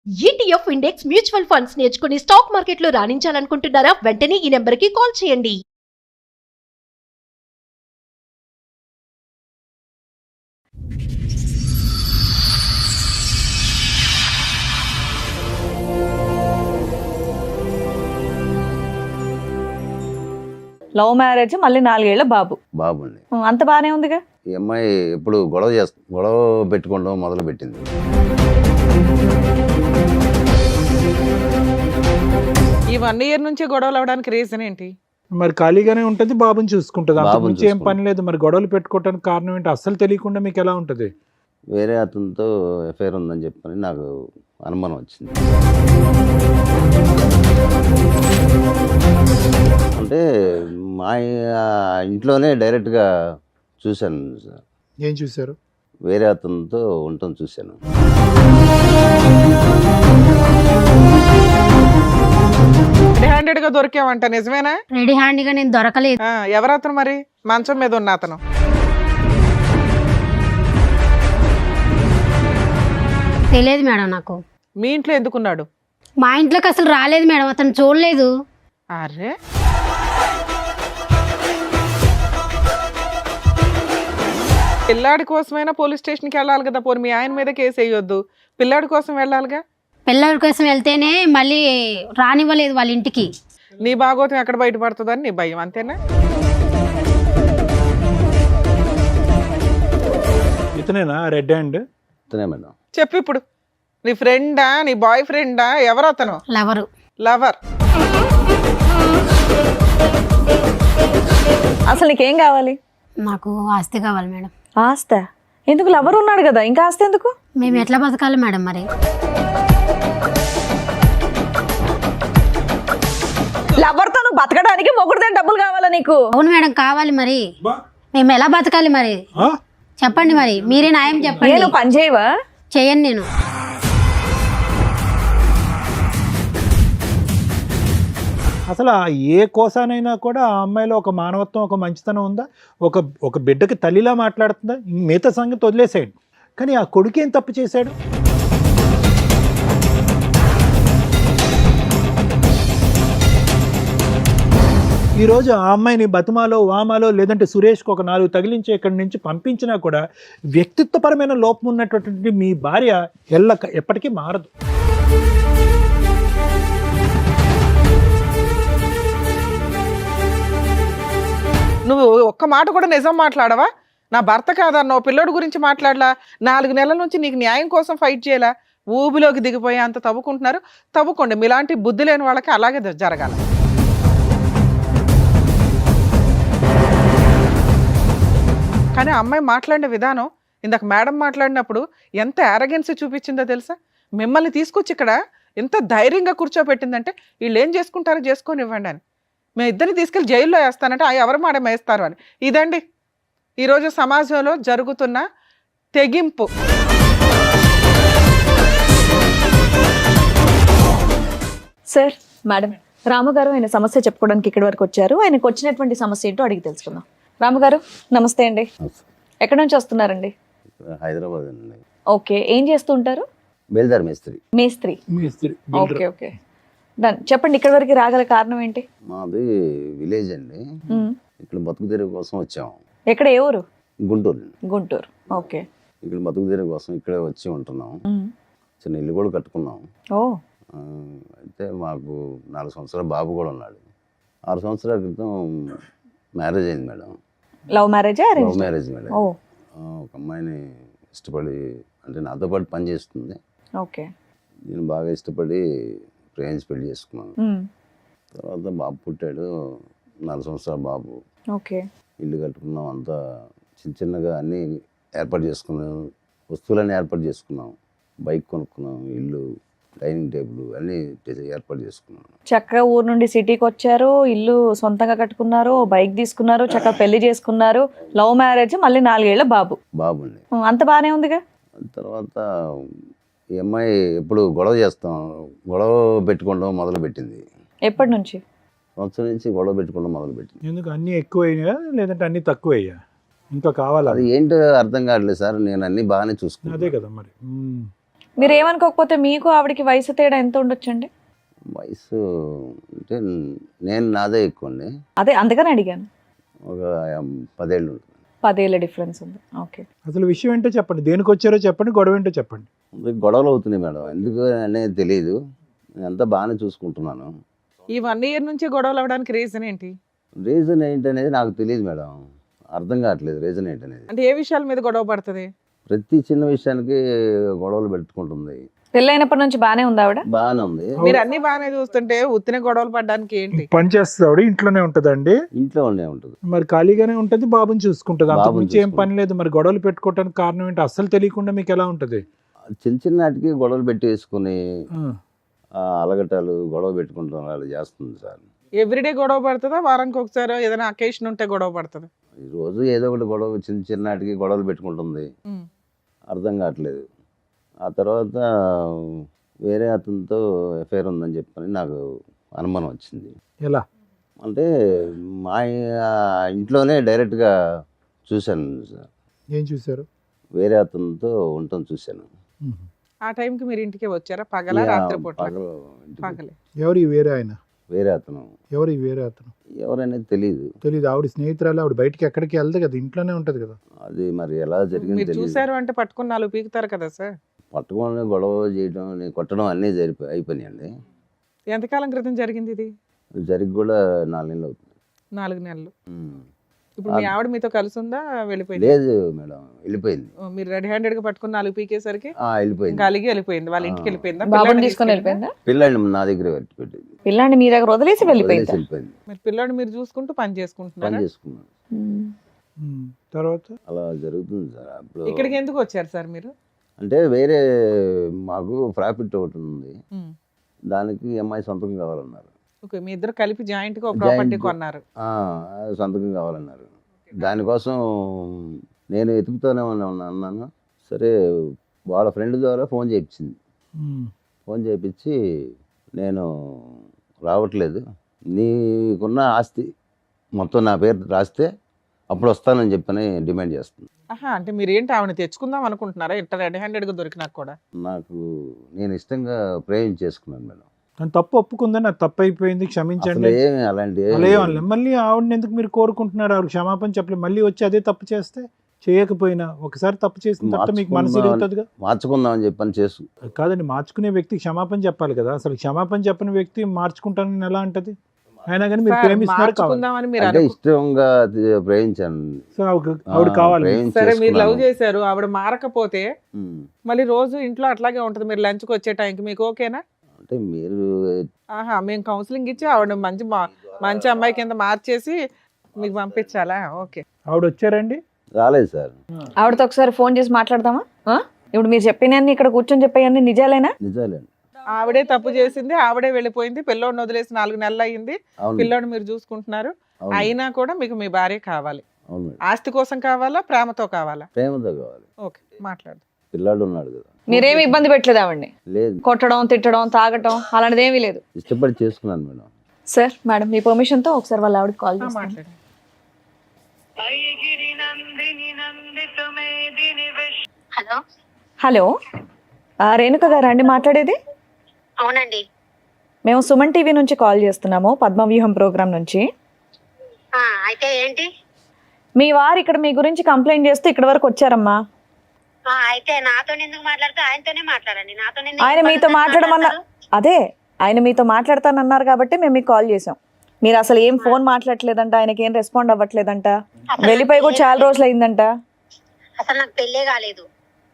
ETF index mutual funds నేర్చుకుని stock మార్కెట్లో రాణించాలనుకుంటున్నారా? వెంటనే ఈ నెంబర్కి కాల్ చేయండి. లవ్ మ్యారేజ్, మళ్ళీ 4 ఏళ్ల బాబు. బాబుండి. అంత బానే ఉందిగా. ఈ అమ్మాయి ఎప్పుడు గొడవ పెట్టుకోవడం మొదలు పెట్టింది. ఈ 1 ఇయర్ నుంచి గొడవలు అవడానికి రీజన్ ఏంటి? మరి ఖాళీగానే ఉంటుంది, బాబుని చూసుకుంటుంది. అంతకు బాబుని మించి ఏం పని చూసుకుంటుంది. లేదు. మరి గొడవలు పెట్టుకోవడానికి కారణం ఏంటి? అస్సలు తెలియకుండా మీకు ఎలా ఉంటుంది? వేరే అతనితో ఎఫ్ఐఆర్ ఉందని చెప్పని నాకు అనుమానం వచ్చింది. అంటే మా ఇంట్లోనే డైరెక్ట్గా చూశాను సార్. ఏం చూశారు? వేరే అతనితో ఉండటం చూశాను. రెడీ హ్యాండెడ్ గా దొరికావంట, నిజమేనా? రెడీ హ్యాండ్ గా నేను దొరకలేదు. ఎవరు అతను మరి? మంచం మీద ఉన్న అతను. తెలియదు మేడం నాకు. మీ ఇంట్లో ఎందుకున్నాడు? మా ఇంట్లోకి అసలు రాలేదు మేడం, అతను చూడలేదు. అరే, పిల్లాడి కోసమైనా పోలీస్ స్టేషన్కి వెళ్ళాలి కదా. పోనీ మీ ఆయన మీద కేసు వేయొద్దు, పిల్లాడి కోసం వెళ్ళాలిగా. పిల్లల కోసం వెళ్తేనే మళ్ళీ రానివ్వలేదు వాళ్ళ ఇంటికి. నీ భాగోతం ఎక్కడ బయటపడుతుందని నీ భయం, అంతేనా? ఇతనేనా రెడ్ హ్యాండ్? అతనే మేడం. చెప్పు ఇప్పుడు, నీ ఫ్రెండా, నీ బాయ్ ఫ్రెండా, ఎవరు అతను? లవరు. లవర్. అసలు నీకేం కావాలి? నాకు ఆస్తి కావాలి మేడం. ఆస్తి ఎందుకు? లవర్ ఉన్నాడు కదా, ఇంకా ఆస్తి ఎందుకు? మేము ఎట్లా బతకాలి మేడం మరి? లవర్తో నువ్వు బతకడానికి మొగుడుదే డబ్బులు కావాలా నీకు? అవును మేడం, కావాలి. మరి మేము ఎలా బతకాలి మరి? చెప్పండి మరి, మీరే న్యాయం చెప్పండి. నేను పని చేయవా? చేయను నేను. అసలు ఏ కోసానైనా కూడా ఆ అమ్మాయిలో ఒక మానవత్వం, ఒక మంచితనం ఉందా? ఒక బిడ్డకి తల్లిలా మాట్లాడుతుందా? మిగతా సంగతి వదిలేసాడు. కానీ ఆ కొడుకు ఏం తప్పు చేశాడు? ఈరోజు ఆ అమ్మాయిని బతుమాలో, వామాలో, లేదంటే సురేష్కి ఒక 4 తగిలించి ఇక్కడి నుంచి పంపించినా కూడా వ్యక్తిత్వపరమైన లోపం ఉన్నటువంటి మీ భార్య ఎప్పటికీ మారదు. నువ్వు ఒక్క మాట కూడా నిజం మాట్లాడవా? నా భర్త కాదన్నావు, పిల్లోడి గురించి మాట్లాడలా, 4 నెలల నుంచి నీకు న్యాయం కోసం ఫైట్ చేయాలా, ఊబిలోకి దిగిపోయి అంత తవ్వుకుంటున్నారు. తవ్వుకోండి, మీలాంటి బుద్ధి లేని వాళ్ళకి అలాగే జరగాల. కానీ ఆ అమ్మాయి మాట్లాడిన విధానం, ఇందాక మేడం మాట్లాడినప్పుడు ఎంత యారగెన్సీ చూపించిందో తెలుసా? మిమ్మల్ని తీసుకొచ్చి ఇక్కడ ఎంత ధైర్యంగా కూర్చోబెట్టిందంటే, వీళ్ళు ఏం చేసుకుంటారో చేసుకొని ఇవ్వండి అని. మేము ఇద్దరిని తీసుకెళ్ళి జైల్లో వేస్తానంటే ఎవరు మాట వేస్తారు అని. ఇదండి ఈరోజు సమాజంలో జరుగుతున్న తెగింపు. సార్, మేడం, రాముగారు ఆయన సమస్య చెప్పుకోవడానికి ఇక్కడి వరకు వచ్చారు. ఆయనకు వచ్చినటువంటి సమస్య ఏంటో అడిగి తెలుసుకుందాం. రాముగారు నమస్తే అండి. ఎక్కడి నుంచి వస్తున్నారండి? హైదరాబాద్ అండి. ఓకే, ఏం చేస్తూ ఉంటారు? బేల్దార్ మేస్త్రి. మేస్త్రి. మేస్త్రి. Okay okay, done. చెప్పండి, ఇక్కడి వరకు రాగల కారణం ఏంటి? మాది విలేజ్ అండి. ఇక్కడ బతుకు తెరువు కోసం వచ్చాము. ఎక్కడ, ఏ ఊరు? గుంటూరు. గుంటూరు. ఓకే. ఇక్కడ బతుకు తెరువు కోసం ఇక్కడే వచ్చి ఉంటున్నాం. చిన్న ఇల్లు కూడా కట్టుకున్నాం. ఓ. అయితే మాకు 4 సంవత్సరాల బాబు కూడా ఉన్నాడు. 6 సంవత్సరాల క్రితం మ్యారేజ్ అయింది madam. Love marriage? Love marriage madam. ఓ. ఒక అమ్మాయిని ఇష్టపడి, అంటే నాతో పాటు పని చేస్తుంది. ఓకే. నేను బాగా ఇష్టపడి ప్రేమించి పెళ్లి చేసుకున్నాను. తర్వాత బాబు పుట్టాడు. 4 సంవత్సరాల బాబు. ఓకే. ఇల్లు కట్టుకున్నాం. అంతా చిన్నగా అన్నీ ఏర్పాటు చేసుకున్నాం. వస్తువులన్నీ ఏర్పాటు చేసుకున్నాం. బైక్ కొనుక్కున్నాం, ఇల్లు, డైనింగ్ టేబుల్ అన్నీ ఏర్పాటు చేసుకున్నాం. చక్కగా ఊరు నుండి సిటీకి వచ్చారు, ఇల్లు సొంతంగా కట్టుకున్నారు, బైక్ తీసుకున్నారు, చక్కగా పెళ్లి చేసుకున్నారు. లవ్ మ్యారేజ్, మళ్ళీ 4 ఏళ్ల బాబు. బాబుండి. అంత బానే ఉందిగా. తర్వాత ఈ అమ్మాయి ఎప్పుడు గొడవ పెట్టుకోవడం మొదలు పెట్టింది. ఎప్పటి నుంచి? సంవత్సరం నుంచి గొడవ పెట్టుకోవడం మొదలు పెట్టింది. ఎందుకు? అన్నీ ఎక్కువయ్యా లేదంటే అన్నీ తక్కువయ్యా? ఇంకా కావాలా? అది ఏంటో అర్థం కావట్లేదు సార్. నేను అన్ని బాగానే చూసుకున్నాను. అదే కదా మరి. మీరు ఏమనుకోకపోతే మీకు ఆవిడకి వయసు తేడా ఎంత ఉండొచ్చండి? వయసు అంటే నేను నాదే ఎక్కువ అండి, అదే అందుకని అడిగాను. ఒక 10 ఏళ్ళు ఉంటుంది. 10 ఏళ్ళ డిఫరెన్స్ ఉంది. ఓకే. అసలు విషయం ఏంటో చెప్పండి, దేనికి వచ్చారో చెప్పండి, గొడవ ఏంటో చెప్పండి. గొడవలు అవుతున్నాయి మేడం, ఎందుకు అనేది తెలియదు. నేను అంతా బాగానే చూసుకుంటున్నాను. ఈ 1 year నుంచి గొడవలు అవడానికి రీజన్ ఏంటి? రీజన్ ఏంటనేది నాకు తెలియదు మేడం, అర్థం కావట్లేదు రీజన్ ఏంటనేది. అంటే ఏ విషయాల మీద గొడవ పడుతుంది? ప్రతి చిన్న విషయానికి గొడవలు పెట్టుకుంటుంది. పెళ్ళైనప్పటి నుంచి బానే ఉంది ఆవిడ? బాగానే ఉంది. మీరు అన్ని బాగానే చూస్తుంటే ఉత్తిన గొడవలు పడడానికి ఏంటి? పని చేస్తుంది ఆవిడ, ఇంట్లోనే ఉంటుందండి. ఇంట్లో ఉండే ఉంటుంది. మరి ఖాళీగానే ఉంటుంది, బాబుని చూసుకుంటుంది, అంతకు బాబుని మించి ఏం పని లేదు. మరి గొడవలు పెట్టుకోవడానికి కారణం ఏంటి అస్సలు తెలియకుండా మీకు ఎలా ఉంటుంది? చిన్న చిన్నటికి గొడవలు పెట్టేసుకుని ఆ, అలగటాలు గొడవ పెట్టుకుంటాం అలా చేస్తుంది సార్. ఎవ్రీడే గొడవ పడుతుందా, వారానికి ఒకసారి ఏదైనా అకేషన్ ఉంటే గొడవ పడుతుందా? ఈ రోజు ఏదో ఒకటి గొడవ, చిన్న చిన్నటికి గొడవలు పెట్టుకుంటుంది, అర్థం కావట్లేదు. ఆ తర్వాత వేరే అతనితో ఎఫ్ఐఆర్ ఉందని చెప్పని నాకు అనుమానం వచ్చింది. ఎలా అంటే మా ఇంట్లోనే డైరెక్ట్గా చూశాను సార్, ఏం చూసారు? వేరే అతనితో ఉండటం చూశాను. ఆ టైంకి మీరు ఇంటికి వచ్చారా? పగల రాత్రి పూట? పగలు ఇంటికి పగలే. ఎవరు ఈ వేరే ఆయన? వేరే అతను ఎవరు ఈ వేరే అతను? ఎవరనేది తెలియదు. తెలీదు. ఆవిడ స్నేహితురాలు, ఆవిడ బయటికి ఎక్కడికి వెళ్దు కదా, ఇంట్లోనే ఉంటది కదా. అది మరి ఎలా జరిగింది మీరు తెలియదు. చూసారు అంటే పట్టుకుని 4 పీకుతారు కదా సార్. పట్టుకొని గొడవ చేయడం, నేను కొట్టడం అన్నీ అయిపోయినాయండి. ఎంతకాలం క్రితం జరిగింది ఇది? జరిగి కూడా 4 నెలలు అవుతుంది. 4 నెలలు. ఉమ్. ఇప్పుడు మీ ఆవిడ మీతో కలిసి ఉందా, వెళ్ళిపోయింది? లేదు మేడం, వెళ్ళిపోయింది. మీరు రెడీ హ్యాండెడ్ గా పట్టుకుని 4 పీకేసరికి వెళ్ళిపోయింది. ఇంకా అలిగి వెళ్ళిపోయింది. వాళ్ళ ఇంటికి వెళ్ళిపోయిందా? బాబుని పిల్లాడిని తీసుకొని తీసుకెళ్ళిందా? వెళ్ళిపోయిందా? పిల్లాడిని నా దగ్గర పెట్టింది. పిల్లాన్ని మీ దగ్గర వదిలేసి వెళ్ళిపోయిందా? వెళ్ళిపోయింది. మీరు పిల్లాడు మీరు చూసుకుంటూ పని పని చేసుకుంటున్నారా? చేసుకున్నాను. తర్వాత అలా జరుగుతుంది సార్. అప్పుడు ఇక్కడికి ఎందుకు వచ్చారు సార్ మీరు? అంటే వేరే మాకు ప్రాఫిట్ ఒకటి ఉంది, దానికి అమ్మాయి సంతకం కావాలన్నారు. ఓకే, మీ ఇద్దరు కలిపి జాయింట్ గా ఒక ప్రాపర్టీ Joint. కొన్నారు. సంతకం కావాలన్నారు. దానికోసం నేను వెతుకుతూనే అన్నాను. సరే, వాళ్ళ ఫ్రెండ్ ద్వారా ఫోన్ చేయించింది. ఫోన్ చేయించి నేను రావట్లేదు, నీకున్న ఆస్తి మొత్తం నా పేరు రాస్తే అప్పుడు వస్తానని చెప్పని డిమాండ్ చేస్తుంది. ఆహా, అంటే మీరు ఏంటి ఆవిడ తెచ్చుకుందాం అనుకుంటున్నారా? ఇంత రెడీ హ్యాండెడ్ గా దొరికినా కూడా? నేను ఇష్టంగా చేసుకున్నాను మేడం. తను తప్పు ఒప్పుకుందని, నాకు తప్పు అయిపోయింది, క్షమించండి. అసలు ఏమి అలాంటి అలా ఏమనలే. మళ్ళీ ఆవిడని ఎందుకు మీరు కోరుకుంటున్నారు? ఆవిడ క్షమాపణ చెప్పలేదు, మళ్ళీ వచ్చి అదే తప్పు చేస్తే, చేయకపోయినా ఒకసారి తప్పు చేసిన తర్వాత మీకు మనసు ఇరుగుతుందిగా. మార్చుకుందామని చెప్పని కాదండి, మార్చుకునే వ్యక్తి క్షమాపణ చెప్పాలి కదా. అసలు క్షమాపణ చెప్పని వ్యక్తి మార్చుకుంటానని ఎలా అంటది? అయినా కానీ మీరు సార్, ప్రేమిస్తున్నారు కావాలి. మార్చుకుందామని మీరు అంటే అనుకు- ఇష్టంగా ప్రేమించాను. సో ఆవిడ కావాలి. సరే, మీరు లవ్ చేసుకున్నాను. చేశారు, ఆవిడ మారకపోతే ఉమ్. మళ్ళీ రోజు ఇంట్లో అట్లాగే ఉంటది. మీరు లంచ్కి వచ్చే టైంకి మీకు ఓకేనా? అంటే మీరు ఆహా, మేము కౌన్సిలింగ్ ఇచ్చి ఆవిడ మంచి అమ్మాయి కింద మార్చేసి మీకు పంపించాలా? ఓకే. ఆవిడ వచ్చారండి? రాలేదు సార్. ఆవిడతో ఒకసారి ఫోన్ చేసి మాట్లాడదామా? ఇప్పుడు మీరు చెప్పినన్ని ఇక్కడ కూర్చొని చెప్పేయన్ని నిజాలేనా? నిజాలేండి. ఆవిడే తప్పు చేసింది, ఆవిడే వెళ్ళిపోయింది, పిల్లోడిని వదిలేసి 4 నెలలు అయ్యింది, అవును. పిల్లోడిని మీరు చూసుకుంటున్నారు. అవును. అయినా కూడా మీకు మీ భార్య కావాలి. అవును మేడం. ఆస్తి కోసం కావాలా, ప్రేమతో కావాలా? ప్రేమతో కావాలి. ఓకే, మాట్లాడు. పిల్లాడు ఉన్నాడు కదా. మీరేమి ఇబ్బంది పెట్టలేదు ఆవిడ్ని? లేదు, కొట్టడం, తిట్టడం, తాగటం అలాంటిది ఏమీ లేదు? ఇష్టపడి చేసుకున్నాను మేడం. సార్, మేడం మీ పర్మిషన్ తో ఒకసారి వాళ్ళ ఆవిడకి కాల్ చేస్తాను. మాట్లాడు. హలో, హలో, రేణుక గారు అండి మాట్లాడేది? అవునండి. మేము సుమన్ టీవీ నుంచి కాల్ చేస్తున్నాము, పద్మవ్యూహం ప్రోగ్రామ్ నుంచి. అయితే ఏంటి? మీ వారు ఇక్కడ మీ గురించి కంప్లైంట్ చేస్తూ ఇక్కడ వరకు వచ్చారమ్మా. అయితే నాతో ఎందుకు మాట్లాడితే ఆయనతోనే మాట్లాడండి. నాతో ఆయన మీతో మాట్లాడమన్నా, అదే ఆయన మీతో మాట్లాడతానన్నారు కాబట్టి మేము మీకు కాల్ చేసాం. మీరు అసలు ఏం ఫోన్ మాట్లాడలేదంట, ఆయనకి ఏం రెస్పాండ్ అవ్వట్లేదంట, వెళ్ళిపోయి కూడా చాలా రోజులు అయిందంట. అసలు నాకు పెళ్ళే కాలేదు.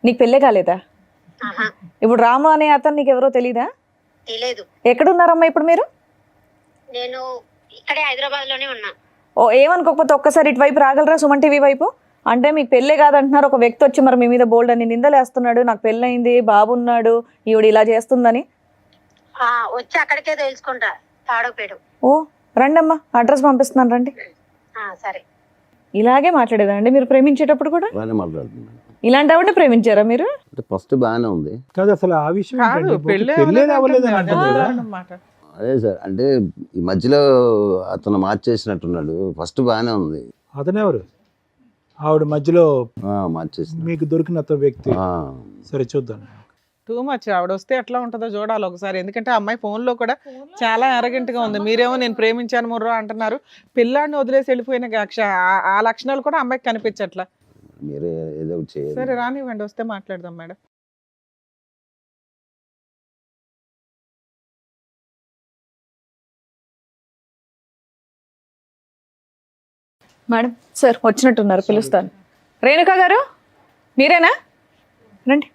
నీకు పెళ్ళే కాలేదా? ఇప్పుడు రాము అనే అతను నీకు ఎవరో తెలీదా? తెలియదు. ఎక్కడున్నారమ్మా ఇప్పుడు మీరు? నేను ఇక్కడే హైదరాబాద్ లోనే ఉన్నా. ఓ, ఏమనుకోకపోతే ఒక్కసారి ఇటువైపు రాగలరా, సుమన్ టీవీ వైపు? అంటే మీకు పెళ్ళే కాదంటున్నారు, ఒక వ్యక్తి వచ్చి మరి మీ మీద బోల్డ్ అని నిందలేస్తున్నాడు, నాకు పెళ్ళయింది, బాబున్నాడు, ఈవిడ ఇలా చేస్తుందని. వచ్చి అక్కడికే తెలుసుకుంటా, తాడోపేడు. ఓ రండమ్మా, అడ్రస్ పంపిస్తున్నాను, రండి. సరే. ఇలాగే మాట్లాడేదా అండి మీరు ప్రేమించేటప్పుడు కూడా? బాగానే మాట్లాడుతున్నాను. ఇలాంటి ఆవిడ ప్రేమించారా మీరు? అంటే ఫస్ట్ బాగానే ఉంది. కాదు, అసలు ఆ విషయం కాదు, ఏంటండి? పెళ్ళే పెళ్ళే అవ్వలేదు అవ్వలేదు అని అంటుంది. అంటుంది కదా. అన్నమాట. అదే సార్, అంటే ఈ మధ్యలో అతను మార్చేసినట్టున్నాడు. ఫస్ట్ బాగానే ఉంది. అతనెవరు? ఆవిడ మధ్యలో మార్చేసిన మీకు దొరికిన అతను వ్యక్తి. సరే చూద్దాం. Too much. ఆవిడ వస్తే ఎట్లా ఉంటుందో చూడాలి ఒకసారి. ఎందుకంటే ఆ అమ్మాయి phone లో కూడా చాలా arrogant గా ఉంది. మీరేమో నేను ప్రేమించాను ముర్రో అంటున్నారు, పిల్లాడిని వదిలేసి వెళ్ళిపోయిన ఆ లక్షణాలు కూడా అమ్మాయికి కనిపించట్లా. మీరే ఏదో ఒకటి చేయాలి. సరే రానివ్వండి, వస్తే మాట్లాడదాం మేడం. మేడం సార్ వచ్చినట్టున్నారు, పిలుస్తాను. రేణుకా గారు మీరేనా? రండి.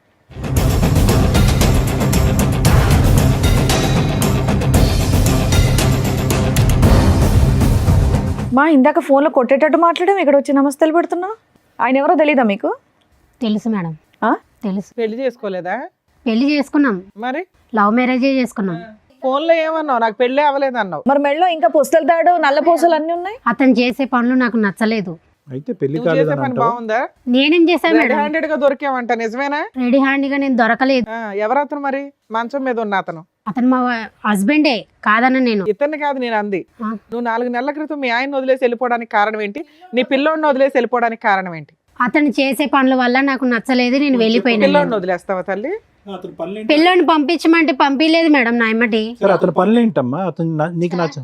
మా ఇందాక ఫోన్లో కొట్టేటట్టు మాట్లాడాం, ఇక్కడ వచ్చి నమస్తేలు పెడుతున్నావు. ఆయన ఎవరో తెలీదా మీకు? తెలుసు మేడం, ఆ? తెలుసు. పెళ్లి చేసుకోలేదా? పెళ్లి చేసుకున్నాం, మరి లవ్ మ్యారేజే చేసుకున్నాం. ఫోన్లో ఏమన్నావు? నాకు పెళ్ళే అవ్వలేదు అన్నావు. మరి మెడలో ఇంకా పుస్తల తాడు నల్ల పూసలు అన్నీ ఉన్నాయి. అతను చేసే పనులు నాకు నచ్చలేదు. అయితే పెళ్లి నువ్వు చేసే కాలేదని పని అంటావా? బాగుందా? నేనేం చేశాను రెడ్ మేడం? హ్యాండెడ్ గా దొరికావంట, నిజమేనా? రెడీ హ్యాండ్గా నేను దొరకలేదు. ఎవరతను మరి మంచం మీద ఉన్న అతను? అతను మా హస్బెండే కాదన్న నేను. ఇతన్ని కాదు నేను అంది. ఆ. నువ్వు 4 నెలల క్రితం మీ ఆయన్ని వదిలేసి వెళ్ళిపోవడానికి కారణం ఏంటి? నీ పిల్లోడిని వదిలేసి వెళ్ళిపోవడానికి కారణం ఏంటి? అతను చేసే పనుల వల్ల నాకు నచ్చలేదు, నేను వెళ్ళిపోయినా. పిల్లోడిని వదిలేస్తావా తల్లి? అతని పనులు ఏంటి? పిల్లోని పంపించమంటే పంపించలేదు మేడం నా ఎమ్మటి. సరే అతని పనులు ఏంటమ్మా? అతను నీకు నచ్చ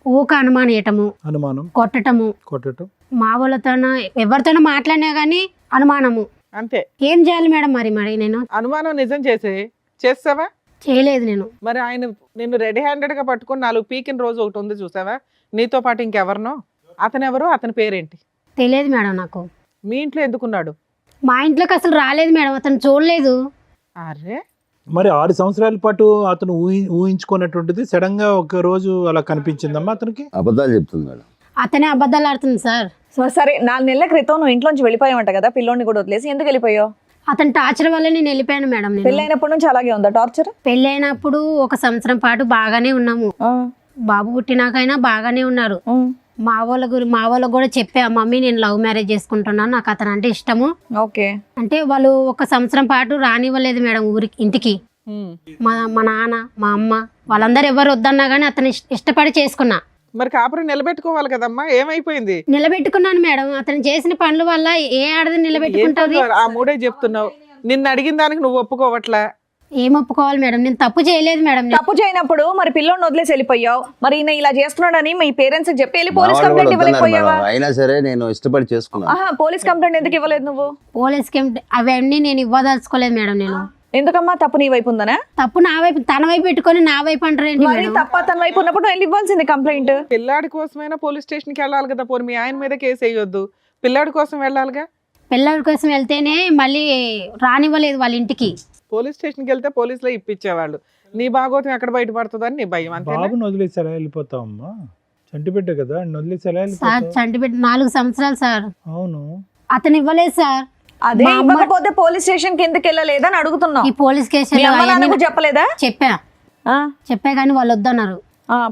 ఊక అనుమానియటము, అనుమానం, కొట్టటము, కొట్టడం. మా వాళ్ళతోనో ఎవరితోనో మాట్లాడినా గానీ అనుమానము. అంతే. ఏం చేయాలి మేడం మరి నేను? అనుమానం నిజం చేసావా? చేయలేదు నేను. మరి ఆయన నిన్ను రెడీ హ్యాండెడ్ గా పట్టుకొని 4 పీకిన రోజు ఒకటి ఉంది చూసావా? నీతో పాటు ఇంకెవరినో? అతను ఎవరు? అతని పేరేంటి? తెలియదు మేడం నాకు. మీ ఇంట్లో ఎందుకున్నాడు? మా ఇంట్లోకి అసలు రాలేదు మేడం, అతను చూడలేదు. అరే మరి 6 సంవత్సరాల పాటు అతను ఊహించుకున్నటువంటిది సడన్ గా ఒక రోజు అలా కనిపించిందమ్మా అతనికి. అబద్ధాలు చెప్తుంది మేడం. అతనే అబద్ధాలు ఆడుతుంది సార్. సరే 4 నెలల క్రితం నువ్వు ఇంట్లోంచి వెళ్ళిపోయావంట కదా, పిల్లోని కూడా వదిలేసి. ఎందుకు వెళ్ళిపోయావు? అతని టార్చర్ వల్ల నేను వెళ్ళిపోయాను మేడం. నేను పెళ్ళైనప్పటి నుంచి అలాగే ఉందా టార్చర్? పెళ్ళైనప్పుడు 1 సంవత్సరం పాటు బాగానే ఉన్నాము. బాబు పుట్టినాకైనా బాగానే ఉన్నారు. మా వాళ్ళకు కూడా చెప్పా, మమ్మీ నేను లవ్ మ్యారేజ్ చేసుకుంటున్నాను, నాకు అతను అంటే ఇష్టము. ఓకే. అంటే వాళ్ళు 1 సంవత్సరం పాటు రానివ్వలేదు మేడం ఇంటికి. మా నాన్న, మా అమ్మ వాళ్ళందరూ ఎవరు వద్దన్నా కానీ అతను ఇష్టపడి చేసుకున్నా. మరి కాపురం నిలబెట్టుకోవాలి కదమ్మా, ఏమైపోయింది? నిలబెట్టుకున్నాను మేడం. అతను చేసిన పనుల వల్ల ఏ ఆడది నిలబెట్టుకుంటుంది? ఆ మూడే చెప్తున్నావు. నిన్ను అడిగిన దానికి నువ్వు ఒప్పుకోవట్లా. ఏం ఒప్పుకోవాలి మేడం? నేను తప్పు చేయలేదు మేడం. తప్పు చేయనప్పుడు మరి పిల్లోని వదిలేసి వెళ్ళిపోయావు. మరి ఈయన ఇలా చేస్తున్నాడని మీ పేరెంట్స్ చెప్పి వెళ్ళి పోలీస్ మా వాళ్ళు కంప్లైంట్ కూడా వద్దన్నారు ఇవ్వలేకపోయావా? మేడం. అయినా సరే నేను ఇష్టపడి చేసుకున్నాను. ఆహా, పోలీస్ కంప్లైంట్ ఎందుకు ఇవ్వలేదు నువ్వు? పోలీస్ అవన్నీ నేను ఇవ్వదలుచుకోలేదు మేడం. నేను ఎందుకమ్మా? తప్పు నీ వైపు ఉందనా? తప్పు నా వైపు, తన వైపు పెట్టుకొని నా వైపు అంటారేంటి మరి మేడం? తప్ప తన వైపు ఉన్నప్పుడు వెళ్ళి ఇవ్వాల్సింది కంప్లైంట్. పిల్లాడి కోసమైనా పోలీస్ స్టేషన్కి వెళ్ళాలి కదా. పోనీ మీ ఆయన మీద కేసు వేయొద్దు, పిల్లాడి కోసం వెళ్ళాలిగా. పిల్లల కోసం వెళ్తేనే మళ్ళీ రానివ్వలేదు వాళ్ళ ఇంటికి. పోలీస్ స్టేషన్కి వెళ్తే పోలీసులో ఇప్పించేవాళ్ళు. నీ భాగోతం ఎక్కడ బయటపడుతుందని నీ భయం అంతే. బాబుని వదిలేసి ఎలా వెళ్ళిపోతావమ్మా? చంటిబిడ్డ కదా, వదిలేసి ఎలా సార్ వెళ్ళిపోతావు? చంటిబిడ్డ 4 సంవత్సరాలు సార్. అవును. అతను ఇవ్వలేదు సార్. అదే మా అమ్మ- ఇవ్వకపోతే పోలీస్ స్టేషన్ కి ఎందుకు వెళ్ళలేదని అడుగుతున్నావు. ఈ పోలీస్ మీ అమ్మ నాన్న కూడా చెప్పలేదా? చెప్పా కానీ వాళ్ళు వద్దన్నారు.